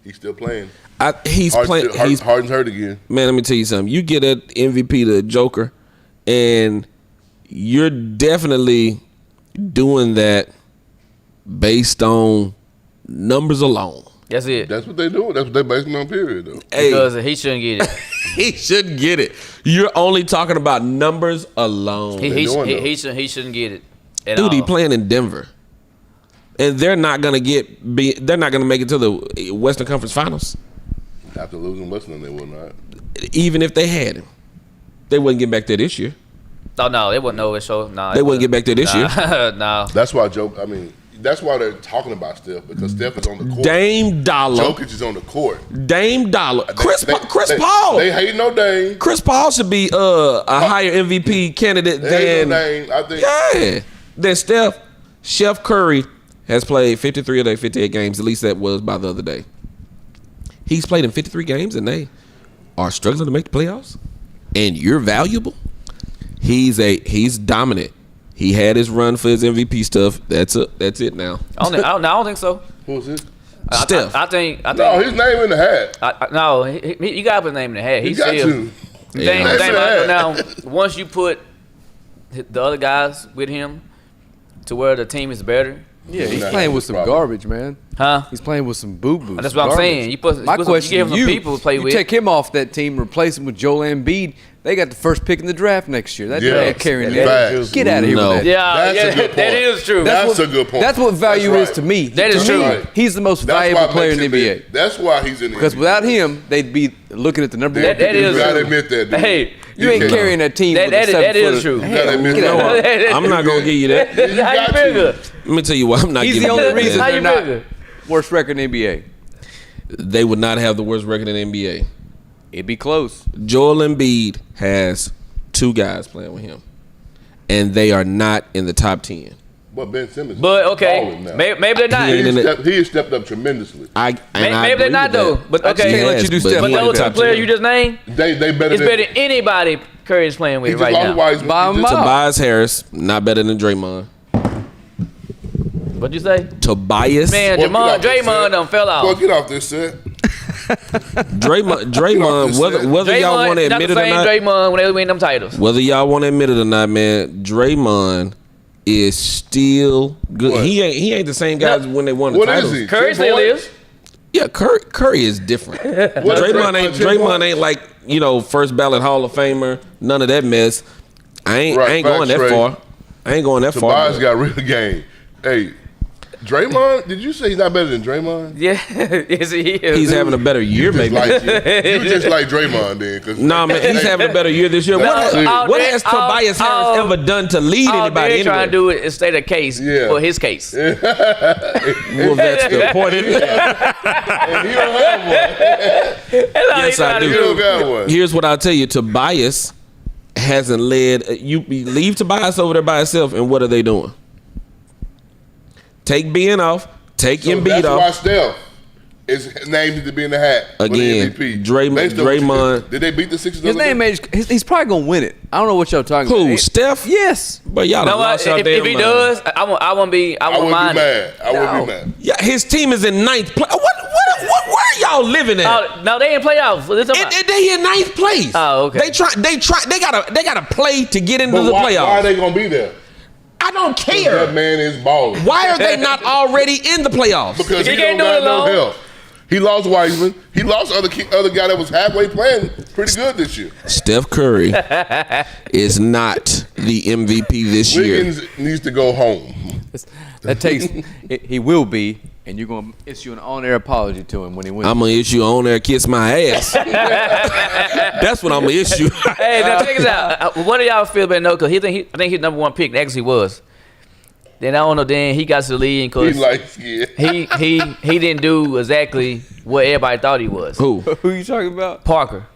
He's still playing. Harden's hurt again. Man, let me tell you something. You get an MVP to Joker, and you're definitely doing that based on numbers alone. That's it. That's what they do. That's what they're basing on, period, though. Because he shouldn't get it. He shouldn't get it. You're only talking about numbers alone. He shouldn't get it at Dude, all. he playing in Denver. And they're not gonna make it to the Western Conference Finals. After losing Western, they will not. Even if they had him, they wouldn't get back there this year. Oh no, they wouldn't know it. So no, they wouldn't get back there this year. No. That's why that's why they're talking about Steph, because Steph is on the court. Dame Dollar. Jokic is on the court. Dame Dollar. Chris Paul. They hating no Dame. Chris Paul should be a higher MVP candidate than Dame, I think. Yeah. Than Steph. Chef Curry has played 53 of their 58 games. At least that was by the other day. He's played in 53 games and they are struggling to make the playoffs. And you're valuable. He's dominant. He had his run for his MVP stuff. That's it now. I don't think so. Who's it? Steph. I think. No, his name in the hat. No, you got to put his name in the hat. He got to. Now, once you put the other guys with him to where the team is better. Yeah, he's playing with some garbage, man. Huh? He's playing with some boo-boos. That's what I'm saying. You give him some people to play with. You take him off that team, replace him with Joel Embiid. They got the first pick in the draft next year. That man carrying that. Get out of here with that. Yeah, that is true. That's a good point. That's what value is to me. That is true. He's the most valuable player in the NBA. That's why he's in the NBA. Because without him, they'd be looking at the number one. That is true. You gotta admit that, dude. Hey, you ain't carrying that team. That is true. You gotta admit that. I'm not going to give you that. How you figure? Let me tell you what. I'm not He's giving the you only reason How they're you not figure? worst record in the NBA. They would not have the worst record in the NBA. It'd be close. Joel Embiid has 2 guys playing with him, and they are not in the top 10. But Ben Simmons. But okay, maybe they're not. He has stepped up tremendously. Maybe they're not though. But okay, can't let you do step but like those that. 2 players you just named, They better. it's better than anybody Curry is playing with right now. By a mile. Tobias Harris, not better than Draymond. What'd you say? Tobias. Man, Draymond done fell Boy, off. get off this set. Draymond, whether y'all want to admit it or not, Draymond when they win them titles. whether y'all want to admit it or not, man, Draymond is still good. What? He ain't the same guy as when they won the What titles. is he? Curry still is. Yeah, Curry is different. What is Draymond ain't like, first ballot Hall of Famer, none of that mess. I ain't going that far. I ain't going that far. Tobias got real game. Hey, Draymond, did you say he's not better than Draymond? Yeah, yes he is. He's having a better year, maybe. You just like Draymond then. Nah, man, he's having a better year this year. What has Tobias Harris ever done to lead anybody anywhere? anywhere? Trying to do it is state a case for his case. Well, that's the point. And he don't have one. Yes, I do. He don't got one. Here's what I'll tell you. Tobias hasn't led. You leave Tobias over there by himself, and what are they doing? Take Ben off. Take So Embiid that's off. why Steph is named to be in the hat Again, for the MVP. Draymond. Did they beat the Sixers? His the other name day? is. He's probably gonna win it. I don't know what y'all talking Who? about. Steph? Yes. But y'all You know done what? lost y'all If damn he mind. does, I won't I be wouldn't be minded. mad. I wouldn't be mad. Yeah, his team is in ninth place. Where are y'all living at? Oh, no, they ain't playoffs. They in ninth place. Oh, okay. They gotta play to get into But the why playoffs. are they gonna be there? I don't That care. man is balling. Why are they not already in the playoffs? Because He he can't don't do it got no alone. help. He lost Wiseman. He lost other guy that was halfway playing pretty good this year. Steph Curry is not the MVP this year. Wiggins needs to go home. That takes. He will be, and you're gonna issue an on-air apology to him when he wins. I'm gonna issue on there, kiss my ass. That's what I'm gonna issue. Hey, now check this out. What do y'all feel about no? Because I think he's number one pick. Actually, was. Then I don't know. Then he got to the league He because like scared. he didn't do exactly what everybody thought he was. Who? Who you talking about? Parker.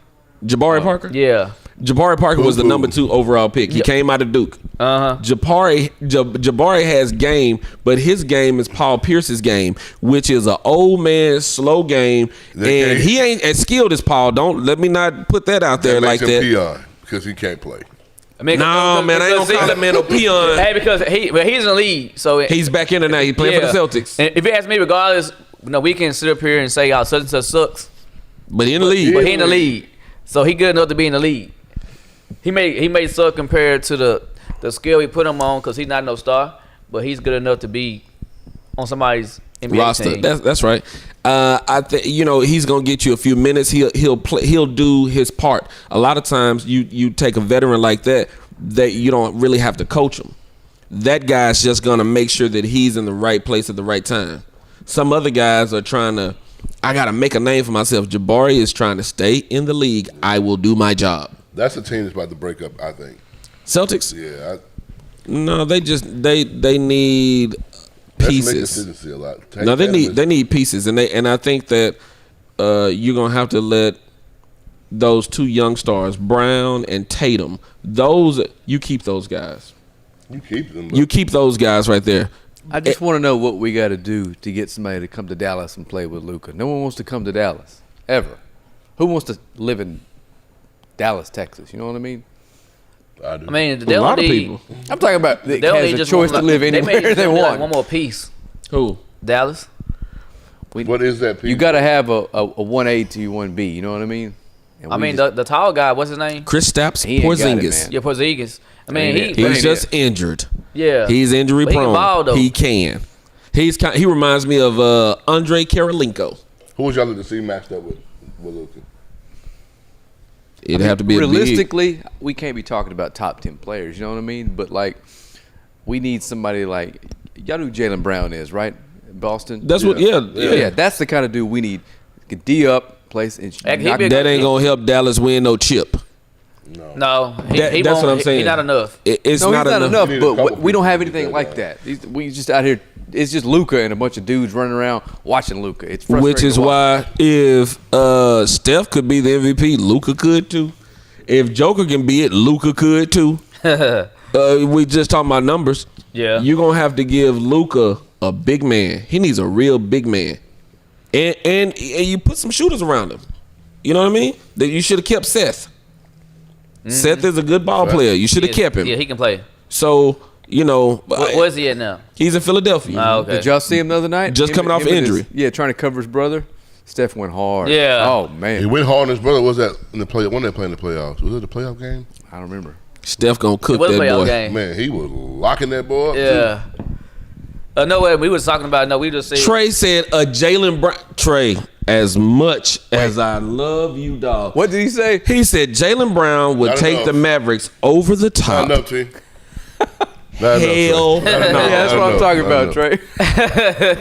Jabari Parker? Yeah. Jabari Parker was the Boo-boo. number 2 overall pick. He Yep. came out of Duke. Uh huh. Jabari has game, but his game is Paul Pierce's game, which is an old man slow game, They and can't- he ain't as skilled as Paul. Don't let me not put that out there That like makes him that. peon because he can't play. I mean, No, man, I ain't gonna call that man a peon. Hey, because he's in the lead, so He's back in there now. He's playing for the Celtics, And if you ask me, regardless, we can sit up here and say, "Oh, such and such sucks," but in the league. but he in the lead, so he good enough to be in the lead. He may suck compared to the skill we put him on because he's not no star, but he's good enough to be on somebody's NBA roster. team. That's right. I think he's gonna get you a few minutes. He'll play. He'll do his part. A lot of times you take a veteran like that you don't really have to coach him. That guy's just gonna make sure that he's in the right place at the right time. Some other guys are trying to. I gotta make a name for myself. Jabari is trying to stay in the league. I will do my job. That's a team that's about to break up, I think. Celtics? Yeah, No, they need that's pieces. consistency a lot. No, they need pieces, and I think that you're gonna have to let those 2 young stars, Brown and Tatum, you keep those guys. You keep them. You keep those guys right there. I just want to know what we got to do to get somebody to come to Dallas and play with Luka. No one wants to come to Dallas ever. Who wants to live in Dallas, Texas? You know what I mean? I do. I mean, A they lot don't of need. people. I'm talking about they They don't has need a just choice one, to live they may anywhere just they need, like, want. one more piece. Who? Dallas. What is that? You got to have a 1A to 1B. You know what I mean? And I we mean, just- the tall guy. What's his name? Chris Stapps He ain't got it, Porzingis. man. Yeah, Porzingis. I mean, Ain't he. it? He's just injured. Yeah. He's injury But he can prone. ball, though. He can. He reminds me of Andre Karolinko. Who would y'all like to see matched up with Luka? It'd have to be a big. realistically, we can't be talking about top 10 players. You know what I mean? But like, we need somebody like y'all know who Jaylen Brown is, right? Boston. That's what. Yeah. That's the kind of dude we need. Get D up, place, and Heck, he knock be a That ain't gonna help Dallas win no chip. No, That's he what won't- I'm saying. He's not enough. It's No, not he's not enough, We need a but couple we don't people have to do anything that, like that. We just out here. It's just Luka and a bunch of dudes running around watching Luka. It's frustrating Which is to watch. why if Steph could be the MVP, Luka could too. If Joker can be it, Luka could too. We just talking about numbers. Yeah. You're gonna have to give Luka a big man. He needs a real big man. And you put some shooters around him. You know what I mean? That you should have kept Seth. Seth is a good ball player. You should have kept him. Yeah, he can play. So, Where's he at now? he's in Philadelphia. Oh, okay. Did y'all see him the other night? Just coming off and his- injury. yeah, trying to cover his brother. Steph went hard. Yeah. Oh He man, went hard on his brother. Was that in the play? When they playing the playoffs? Was it the playoff game? I don't remember. Steph gonna It cook was a that playoff boy. game. Man, he was locking that boy up. too. Yeah. No way. We was talking about. No, we just said. Trey said a Jaylen Brown. Trey, as much as I love you, dog. What did he say? He said Jaylen Brown would Not take enough. the Mavericks over the Not top. enough, T. Not enough, Trey. Hell Not enough, no. Yeah, that's not what I'm enough, talking not about, enough. Trey.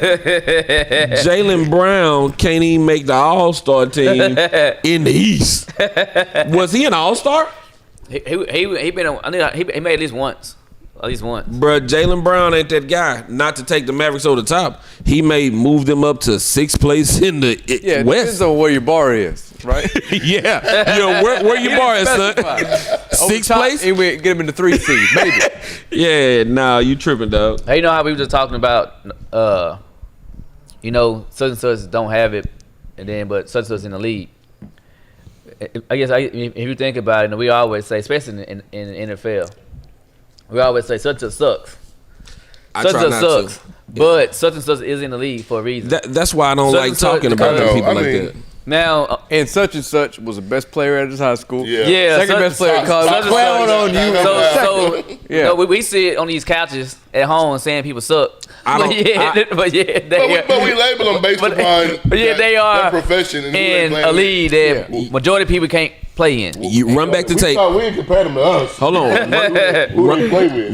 Jaylen Brown can't even make the All-Star team in the East. Was he an All-Star? He been. He made at least once. At least once. Bruh, Jaylen Brown ain't that guy. Not to take the Mavericks over the top. He may move them up to 6th place in the Yeah, it West. depends on where your bar is. right? Yeah. Where you bar at, son? Sixth place? He went get him in the 3 seed, maybe. Yeah, nah, you tripping, dog. Hey, you know how we were just talking about, such and such don't have it, but such and such in the league. I guess if you think about it, we always say, especially in the NFL, we always say such and such sucks. Such and such sucks, but such and such is in the league for a reason. That's why I don't like talking about them people like that. Now, and such was the best player at his high school. Yeah, second best player at college. Clown on you. We sit on these couches at home saying people suck. But we label them based upon they are their profession in a league that majority of people can't play in. You run back the tape. We ain't compare them to us. Hold on.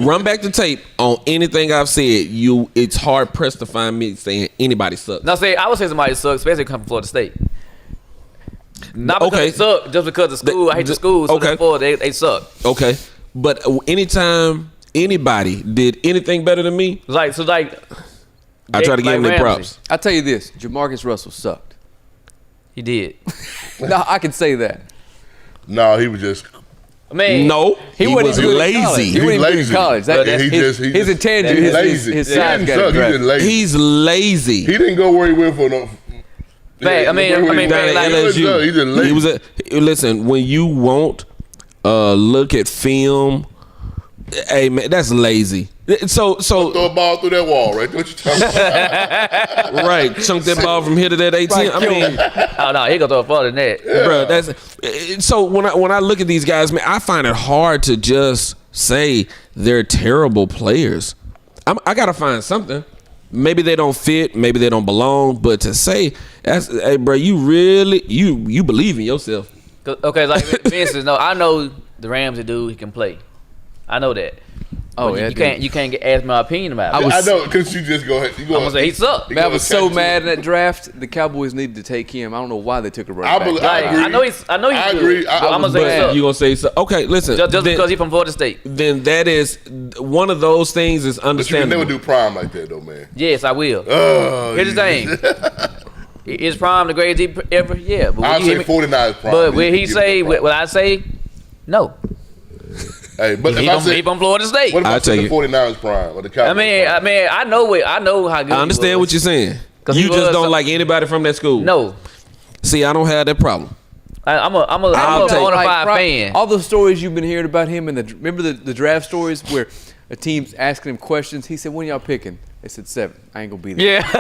Run back the tape on anything I've said. It's hard pressed to find me saying anybody sucks. No, I would say somebody sucks, especially if they come from Florida State. Not because they suck, just because of school. I hate the school, so therefore they suck. Okay, but anytime anybody did anything better than me, I try to give them their props. I tell you this, Jamarcus Russell sucked. He did. No, I can say that. No, he was just. No, he was lazy. He wasn't good in college. His intangible, his size got drafted. He's lazy. He didn't go where he went for no. Down at LSU. He was listen, when you won't look at film, hey man, that's lazy. So throw a ball through that wall, right? What you talking about? Right, chunk that ball from here to that 18. Right, oh no, he gonna throw it farther than that, bro. That's so when I look at these guys, man, I find it hard to just say they're terrible players. I gotta find something. Maybe they don't fit, maybe they don't belong, but to say that's, hey, bro, you really you believe in yourself. Okay, like for instance, I know the Rams dude he can play. I know that. Oh, yeah, you can't ask my opinion about it. I know, because you just go ahead. I'm gonna say he sucked. Man, I was so mad in that draft. The Cowboys needed to take him. I don't know why they took a running back. I know he's. I agree. I'm gonna say he sucked. You gonna say so? Okay, listen. Just because he's from Florida State. Then that is one of those things is understandable. But you can never do prime like that, though, man. Yes, I will. Here's the thing. Is prime the greatest ever? Yeah. But I'll say 49 is prime. But when he say what I say, no. Hey, but he from Florida State. What about the 49ers prime or the Cowboys? I know how good. I understand what you're saying. You just don't like anybody from that school. No. See, I don't have that problem. I'm a bona fide fan. All the stories you've been hearing about him, and remember the draft stories where a team's asking him questions. He said, "When y'all picking?" They said 7. I ain't gonna be there. Yeah.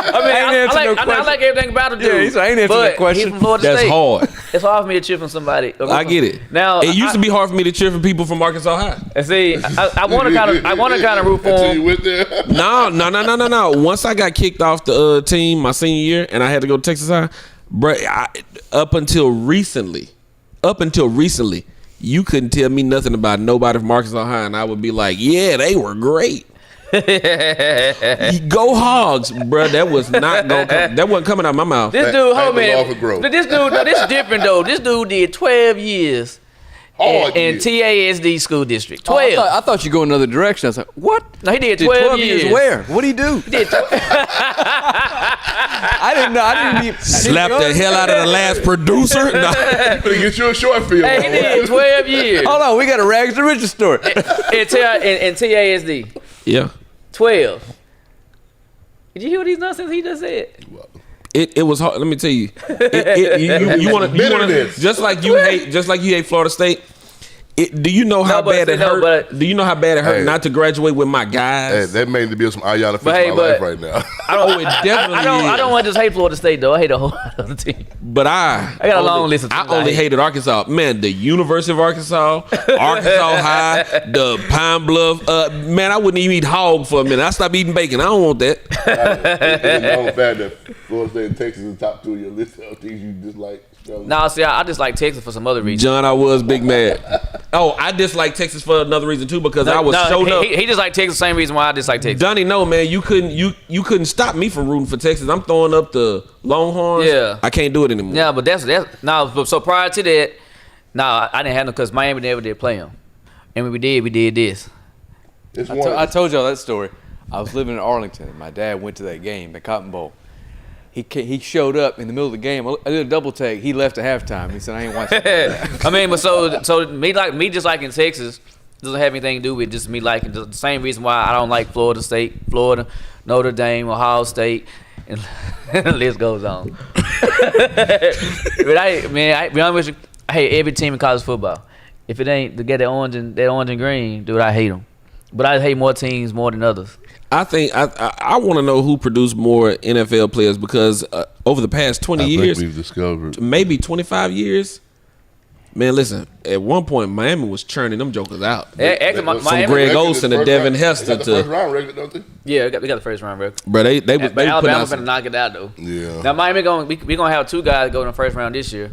I like everything about him, dude. Yeah, he said, I ain't answering that question. He's from Florida That's State. hard. It's hard for me to cheer from somebody. I get it. Now it used to be hard for me to cheer for people from Arkansas High. And see, I want to kind of root for him. You went there? No. Once I got kicked off the team my senior year and I had to go to Texas High, bro, up until recently, you couldn't tell me nothing about nobody from Arkansas High, and I would be like, yeah, they were great. Go Hogs, bro. That was not going. That wasn't coming out of my mouth. This dude, hold man. This is different though. This dude did 12 years in TASD school district. 12. I thought you go another direction. I was like, what? No, he did 12 years. Where? What did he do? He did 12. I didn't know. Slap the hell out of the last producer. No. Get you a short film. Hey, he did 12 years. Hold on, we got a rags to riches story. in TASD. Yeah. 12. Did you hear what these nonsense he just said? It was hard. Let me tell you. You want to just like you hate Florida State. Do you know how bad it hurt? Do you know how bad it hurt not to graduate with my guys? Hey, that made me be some Ayana fix my life right now. I don't want to just hate Florida State though. I hate the whole other team. But I got a long list. I only hated Arkansas. Man, the University of Arkansas, Arkansas High, the Pine Bluff. Man, I wouldn't even eat hog for a minute. I stopped eating bacon. I don't want that. It's bad that Florida State and Texas is the top 2 of your list of things you dislike. Nah, see, I just like Texas for some other reason. John, I was big mad. Oh, I dislike Texas for another reason too because I was showed up. He just like Texas, same reason why I dislike Texas. Donnie, no man, you couldn't stop me from rooting for Texas. I'm throwing up the Longhorns. Yeah, I can't do it anymore. Yeah, but that's no. So prior to that, I didn't have no because Miami never did play them, and when we did this. I told y'all that story. I was living in Arlington, and my dad went to that game, the Cotton Bowl. He showed up in the middle of the game. I did a double take. He left at halftime. He said, "I ain't watching that." I mean, but so me just like in Texas doesn't have anything to do with just me liking the same reason why I don't like Florida State, Florida, Notre Dame, Ohio State, and the list goes on. But I be honest with you, I hate every team in college football. If it ain't to get that orange and green, dude, I hate them. But I hate more teams more than others. I think I want to know who produced more NFL players because over the past 20 years, we've discovered maybe 25 years. Man, listen. At one point, Miami was churning them jokers out. Miami, Greg Olsen and Devin Hester They got the first round record, don't they? Yeah, they got the first round record. Bro, they But Alabama's gonna knock it out though. Yeah. Now Miami we gonna have 2 guys go in the first round this year,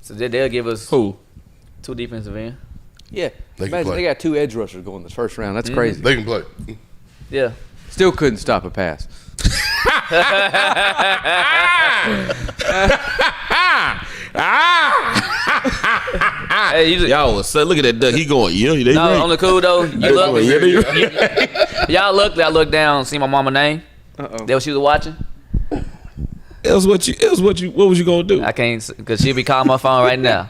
so they'll give us who? 2 defensive ends. Yeah, They can imagine play. they got 2 edge rushers going in the first round. That's crazy. They can play. Yeah. Still couldn't stop a pass. Hey, Y'all look at that duck. He going, yeah, they no, right. on the cool though. You They look, going, yeah, they right. y'all look. I look down, see my mama name. That what she was watching. What was you gonna do? I can't because she'll be calling my phone right now.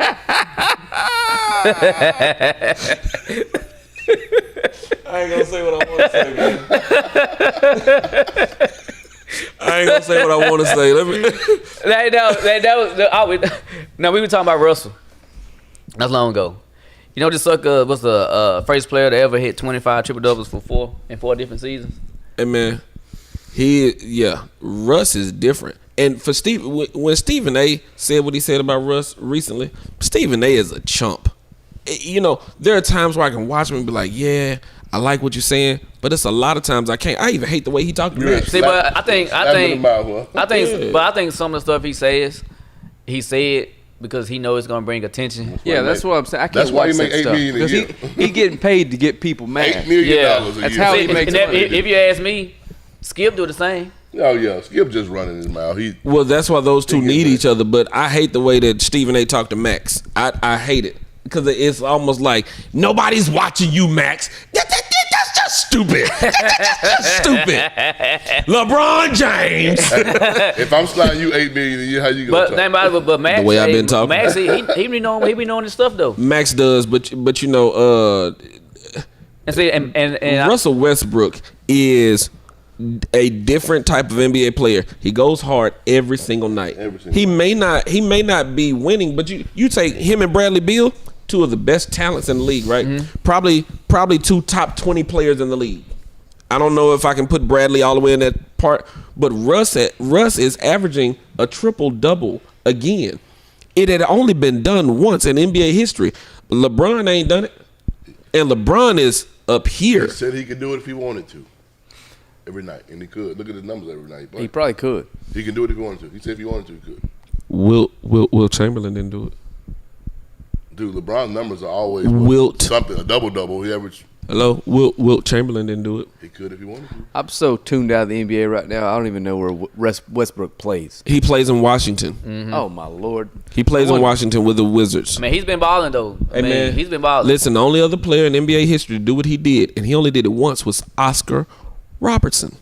I ain't gonna say what I want to say, man. I ain't gonna say what I want to say. Let me. No, we were talking about Russell. That's long ago. You know, this sucker was the first player to ever hit 25 triple doubles for 4 different seasons. Hey man, Russ is different. And for Steve, when Stephen A. said what he said about Russ recently, Stephen A. is a chump. You know, there are times where I can watch him and be like, yeah, I like what you're saying, but it's a lot of times I can't. I even hate the way he talks to me. See, but I think some of the stuff he says, he said because he knows it's gonna bring attention. Yeah, that's what I'm saying. I can't That's why watch he make that $8 stuff million a because year. he getting paid to get people mad. $8 million Yeah. a year. That's how he makes money. If you ask me, Skip do the same. Oh yeah, Skip just running his mouth. Well, that's why those two need each other. But I hate the way that Stephen A. talked to Max. I hate it because it's almost like nobody's watching you, Max. That's just stupid. That's just stupid. LeBron James. If I'm sliding you $8 million a year, how you gonna talk? But Max, The way I've been talking. Max, he be knowing his stuff though. Max does, but you know, And see, and Russell Westbrook is a different type of NBA player. He goes hard every single night. He may not be winning, but you take him and Bradley Beal, 2 of the best talents in the league, right? Mm-hmm. Probably 2 top 20 players in the league. I don't know if I can put Bradley all the way in that part, but Russ is averaging a triple double again. It had only been done once in NBA history. LeBron ain't done it, and LeBron is up here. He said he could do it if he wanted to. Every night, and he could. Look at his numbers every night. He probably could. He can do it if he wanted to. He said if he wanted to, he could. Will Chamberlain didn't do it. Dude, LeBron's numbers are always something, a double-double. He averaged. Hello? Wilt Chamberlain didn't do it. He could if he wanted to. I'm so tuned out of the NBA right now. I don't even know where Westbrook plays. He plays in Washington. Mm-hmm. Oh my Lord! He plays in Washington with the Wizards. I mean, he's been balling though. Man, he's been balling. Listen, the only other player in NBA history to do what he did, and he only did it once, was Oscar Robertson,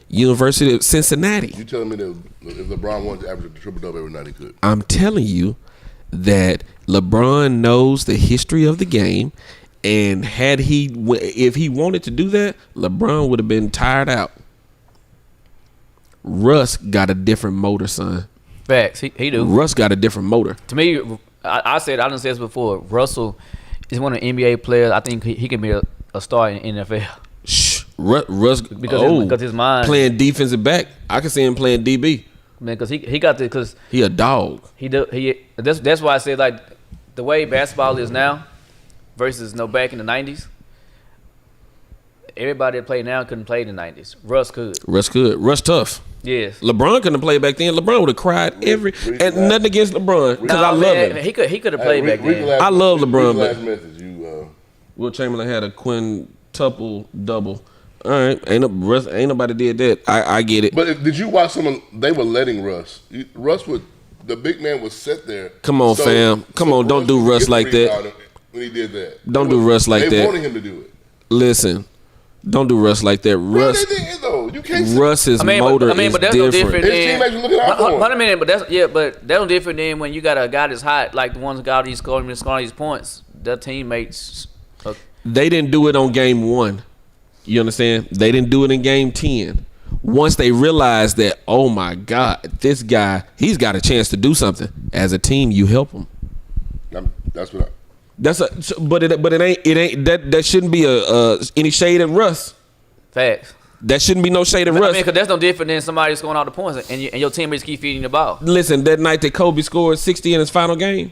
University of Cincinnati. You telling me that if LeBron wanted to average a triple-double every night, he could? I'm telling you that LeBron knows the history of the game, and if he wanted to do that, LeBron would have been tired out. Russ got a different motor, son. Facts, he do. Russ got a different motor. To me, I done said this before. Russell is one of the NBA players. I think he can be a star in NFL. Shh, Russ because his mind playing defensive back. I can see him playing DB. Man, because he got because he a dog. That's why I said like the way basketball is now versus back in the 90s. Everybody that played now couldn't play in the 90s. Russ could. Russ tough. Yes. LeBron couldn't play back then. LeBron would have cried and nothing against LeBron because I love him. He could have played back then. I love LeBron, but message, Will Chamberlain had a quintuple double. All right, ain't nobody did that. I get it. But did you watch someone? They were letting Russ. The big man was sit there. Come on, fam. Come on, don't do Russ like that. When he did that, don't do Russ like that. They wanted him to do it. Listen, don't do Russ like that. Russ. They did though. You can't say. Russ's motor is but that's no different different. His teammates were looking out for him. Hold a minute, but that's no different than when you got a guy that's hot, like the ones that got these scoring these points. Their teammates. They didn't do it on game 1. You understand? They didn't do it in game 10. Once they realized that, oh my God, this guy, he's got a chance to do something. As a team, you help him. That's what. But it ain't that shouldn't be any shade at Russ. Facts. That shouldn't be no shade at I Russ. mean, because that's no different than somebody scoring all the points and your teammates keep feeding the ball. Listen, that night that Kobe scored 60 in his final game,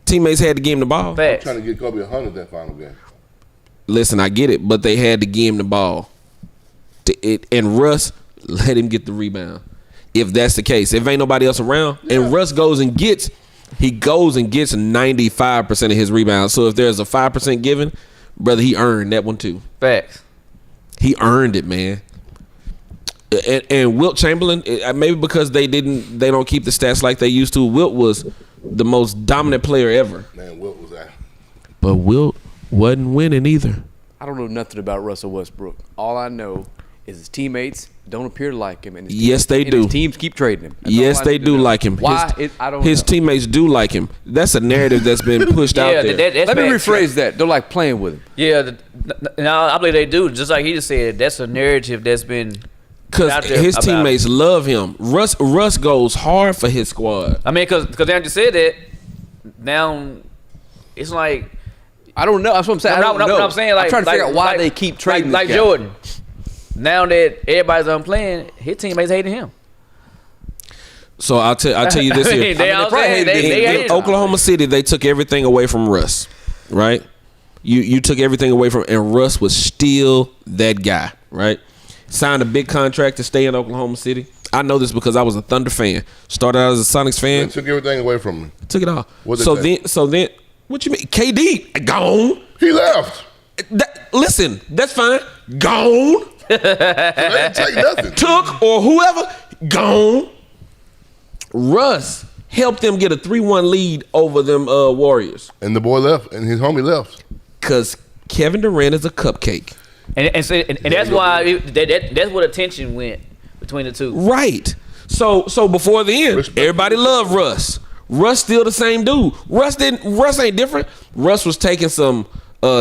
teammates had to give him the ball. I'm Facts. trying to get Kobe 100 that final game. Listen, I get it, but they had to give him the ball. And Russ let him get the rebound. If that's the case, if ain't nobody else around, and Russ goes and gets 95% of his rebounds. So if there's a 5% given, brother, he earned that one too. Facts. He earned it, man. And Wilt Chamberlain, maybe because they don't keep the stats like they used to. Wilt was the most dominant player ever. Man, Wilt was that. But Wilt wasn't winning either. I don't know nothing about Russell Westbrook. All I know is his teammates don't appear to like him, and Yes, they do. His teams keep trading him. That's Yes, all I they need to do know. like him. Why? I don't. His know. teammates do like him. That's a narrative that's been pushed out there. That's Let me bad. rephrase that. They're like playing with him. Yeah, no, I believe they do. Just like he just said, that's a narrative that's been Because out there his about teammates love him. Russ goes hard for his squad. I mean, because they just said that. Now it's like I don't know. That's what I'm saying. I don't know. I'm saying, like, I'm trying to figure out why they keep trading like this guy. Jordan. Now that everybody's done playing, his teammates hating him. So I'll tell you this here. They all probably saying hated him. they In hated him. Oklahoma City, they took everything away from Russ, right? You took everything away from, and Russ was still that guy, right? Signed a big contract to stay in Oklahoma City. I know this because I was a Thunder fan. Started out as a Sonics They fan. took everything away from him. Took it all. What'd So they then, what you mean? KD gone. He left. Listen, that's fine. Gone. They didn't take nothing. Took or whoever gone. Russ helped them get a 3-1 lead over them Warriors. And the boy left, and his homie left. Cause Kevin Durant is a cupcake. And that's why that's where the tension went between the two. Right. So before the end, Respect. everybody loved Russ. Russ still the same dude. Russ ain't different. Russ was taking some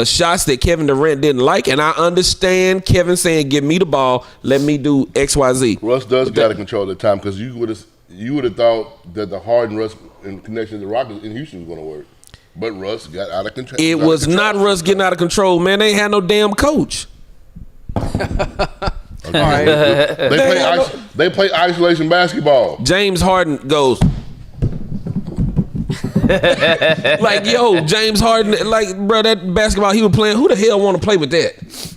shots that Kevin Durant didn't like, and I understand Kevin saying, "Give me the ball, let me do X, Y, Z." Russ does got to control the time because you would have thought that the Harden Russ in connection to the Rockets in Houston was going to work, but Russ got out of control. It was not Russ getting out of control, man. They ain't had no damn coach. They play isolation basketball. James Harden goes like, yo, James Harden, like, bro, that basketball he was playing, who the hell want to play with that?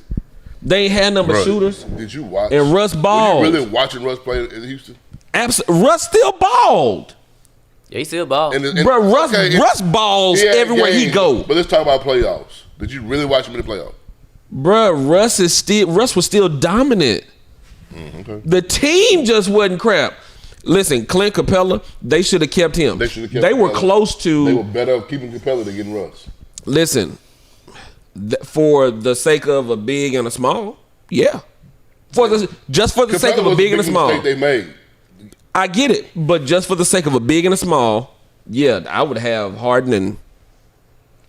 They ain't had number Bro, shooters. Did you watch? And Russ balled. Were you really watching Russ play in Houston? Russ still balled. Yeah, he still ball. Bro, Russ balls everywhere he go. But let's talk about playoffs. Did you really watch him in the playoffs? Bro, Russ was still dominant. Okay. The team just wasn't crap. Listen, Clint Capella, they should have kept him. They should have kept They were Capella. close to. They were better off keeping Capella than getting Russ. Listen, for the sake of a big and a small, yeah. Just for the sake of a big and a small. Mistake they made. I get it, but just for the sake of a big and a small, yeah, I would have Harden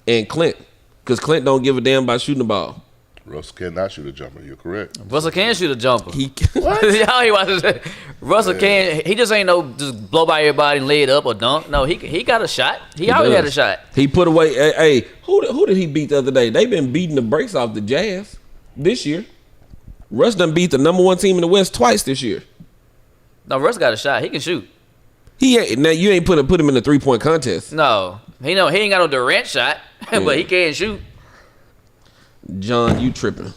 and Clint, because Clint don't give a damn about shooting the ball. Russ cannot shoot a jumper. You're correct. Russell can shoot a jumper. What? Y'all he watches it. Russell can. He just ain't no just blow by everybody and lay it up or dunk. No, he got a shot. He always had a shot. He put away. Hey, who did he beat the other day? They've been beating the brakes off the Jazz this year. Russ done beat the number 1 team in the West twice this year. No, Russ got a shot. He can shoot. He ain't, now you ain't put him in the 3-point contest. No, he ain't got no Durant shot, but he can shoot. John, you tripping?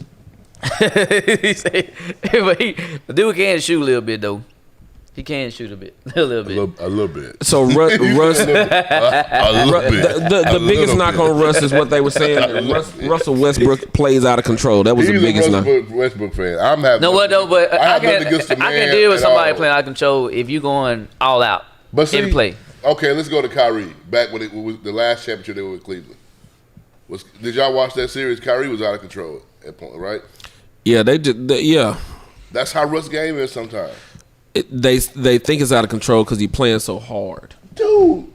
He said, but the dude can shoot a little bit though. He can shoot a bit, a little bit. A little bit. So Russ, a little bit. the biggest knock on Russ is what they were saying. Russell Westbrook plays out of control. That was the biggest knock. He's a Westbrook fan. I'm having. No, what though? But I have nothing can against the man deal with at somebody all. playing out of control if you going all out. But see, every play. Okay, let's go to Kyrie. Back when it was the last championship they were with Cleveland. Did y'all watch that series? Kyrie was out of control at point, right? Yeah, they did. Yeah. That's how Russ' game is sometimes. They think it's out of control because he's playing so hard. Dude,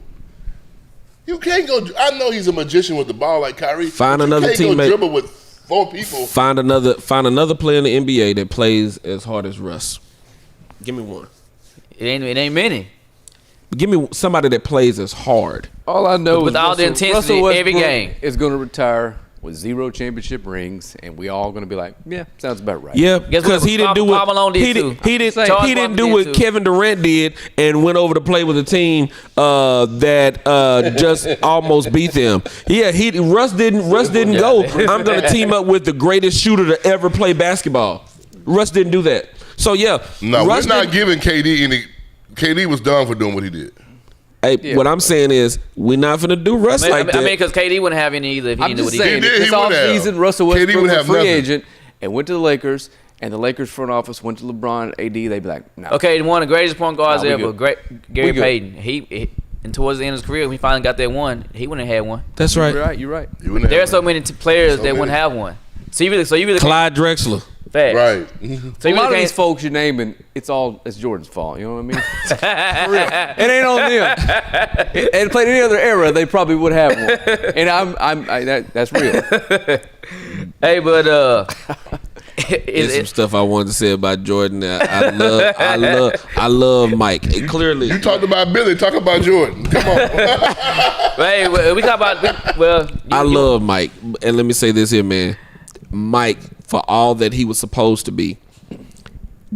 you can't go. I know he's a magician with the ball like Kyrie. Find but another you can't teammate. go dribble with 4 people. Find another player in the NBA that plays as hard as Russ. Give me one. It ain't many. Give me somebody that plays as hard. All I know With is all the intensity, every game. is going to retire with 0 championship rings, and we all going to be like, yeah, sounds about right. Yeah, Guess because what? he didn't do what Karl Malone did he too. did. He didn't. Charles He didn't Barkley do did what too. Kevin Durant did and went over to play with a team that just almost beat them. Yeah, Russ didn't go. I'm going to team up with the greatest shooter to ever play basketball. Russ didn't do that. So yeah, No, Russ we're not didn't- giving KD any. KD was done for doing what he did. Hey, what I'm saying is, we're not gonna do Russ like that. I mean, because KD wouldn't have any either if he I'm didn't do what just he saying, did. did. this He would have. offseason, Russell KD Westbrook would was a have free nothing. agent and went to the Lakers, and the Lakers front office went to LeBron, AD, they'd be like, no. Okay, one of the greatest point guards Nah, we ever, good. Gary We good. Payton. He and towards the end of his career, when he finally got that one, he wouldn't have had one. That's You're right. right, you're right. He wouldn't There are have so one. many players So that wouldn't many. have one. So you really Clyde Drexler. fast. Right. So A you lot of really these can't. folks you're naming, it's Jordan's fault. You know what I mean? For real. It ain't on them. And played any other era, they probably would have one. And that's real. Hey, but There's some stuff I wanted to say about Jordan. I love Mike. And clearly, You talked about Billy. Talk about Jordan. Come on. hey, we talk about I love Mike. And let me say this here, man. Mike, for all that he was supposed to be,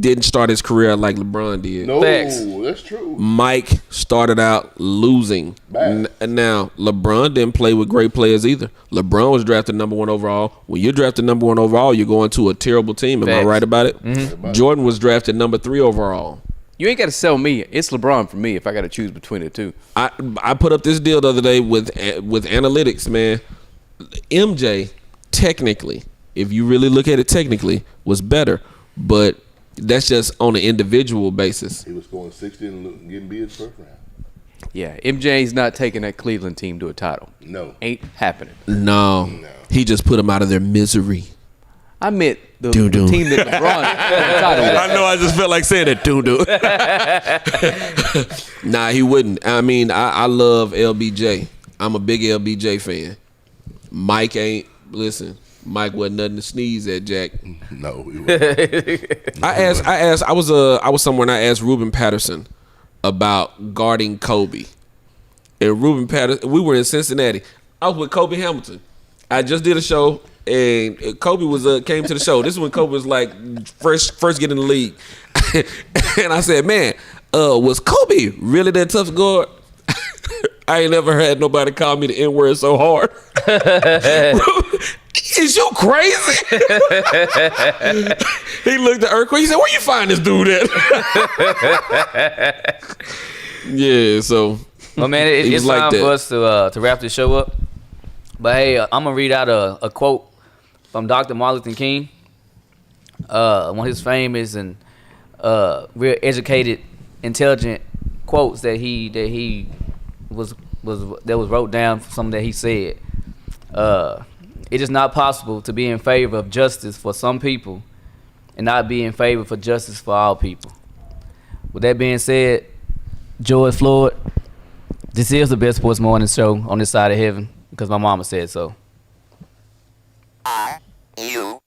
didn't start his career like LeBron did. No, Facts. that's true. Mike started out losing. Bad. Now, LeBron didn't play with great players either. LeBron was drafted number 1 overall. When you're drafted number 1 overall, you're going to a terrible team. Am I Facts. right about it? Jordan was drafted number 3 overall. You ain't got to sell me. It's LeBron for me if I got to choose between the two. I put up this deal the other day with analytics, man. MJ, technically, if you really look at it technically, was better. But that's just on an individual basis. He was scoring 60 and getting bids first round. Yeah, MJ's not taking that Cleveland team to a title. No. Ain't happening. No. He just put them out of their misery. I meant the Doo-doo. team that LeBron won the title with. I know. I just felt like saying it. Nah, he wouldn't. I mean, I love LBJ. I'm a big LBJ fan. Mike ain't. Listen, Mike wasn't nothing to sneeze at, Jack. No. He wasn't. I was somewhere and I asked Ruben Patterson about guarding Kobe. And Ruben Patterson, we were in Cincinnati. I was with Kobe Hamilton. I just did a show. And Kobe came to the show. This is when Kobe was like first getting in the league. And I said, man, was Kobe really that tough to guard? I ain't never had nobody call me the N-word so hard. Is you crazy? He looked at Earthquake. He said, where you find this dude at? Yeah, so. Well, man, He it's was like time that. for us to wrap this show up. But hey, I'm gonna read out a quote from Dr. Martin Luther King. One of his famous and real educated, intelligent quotes that was wrote down from something that he said. It is not possible to be in favor of justice for some people and not be in favor for justice for all people. With that being said, George Floyd, this is the best sports morning show on this side of heaven because my mama said so. You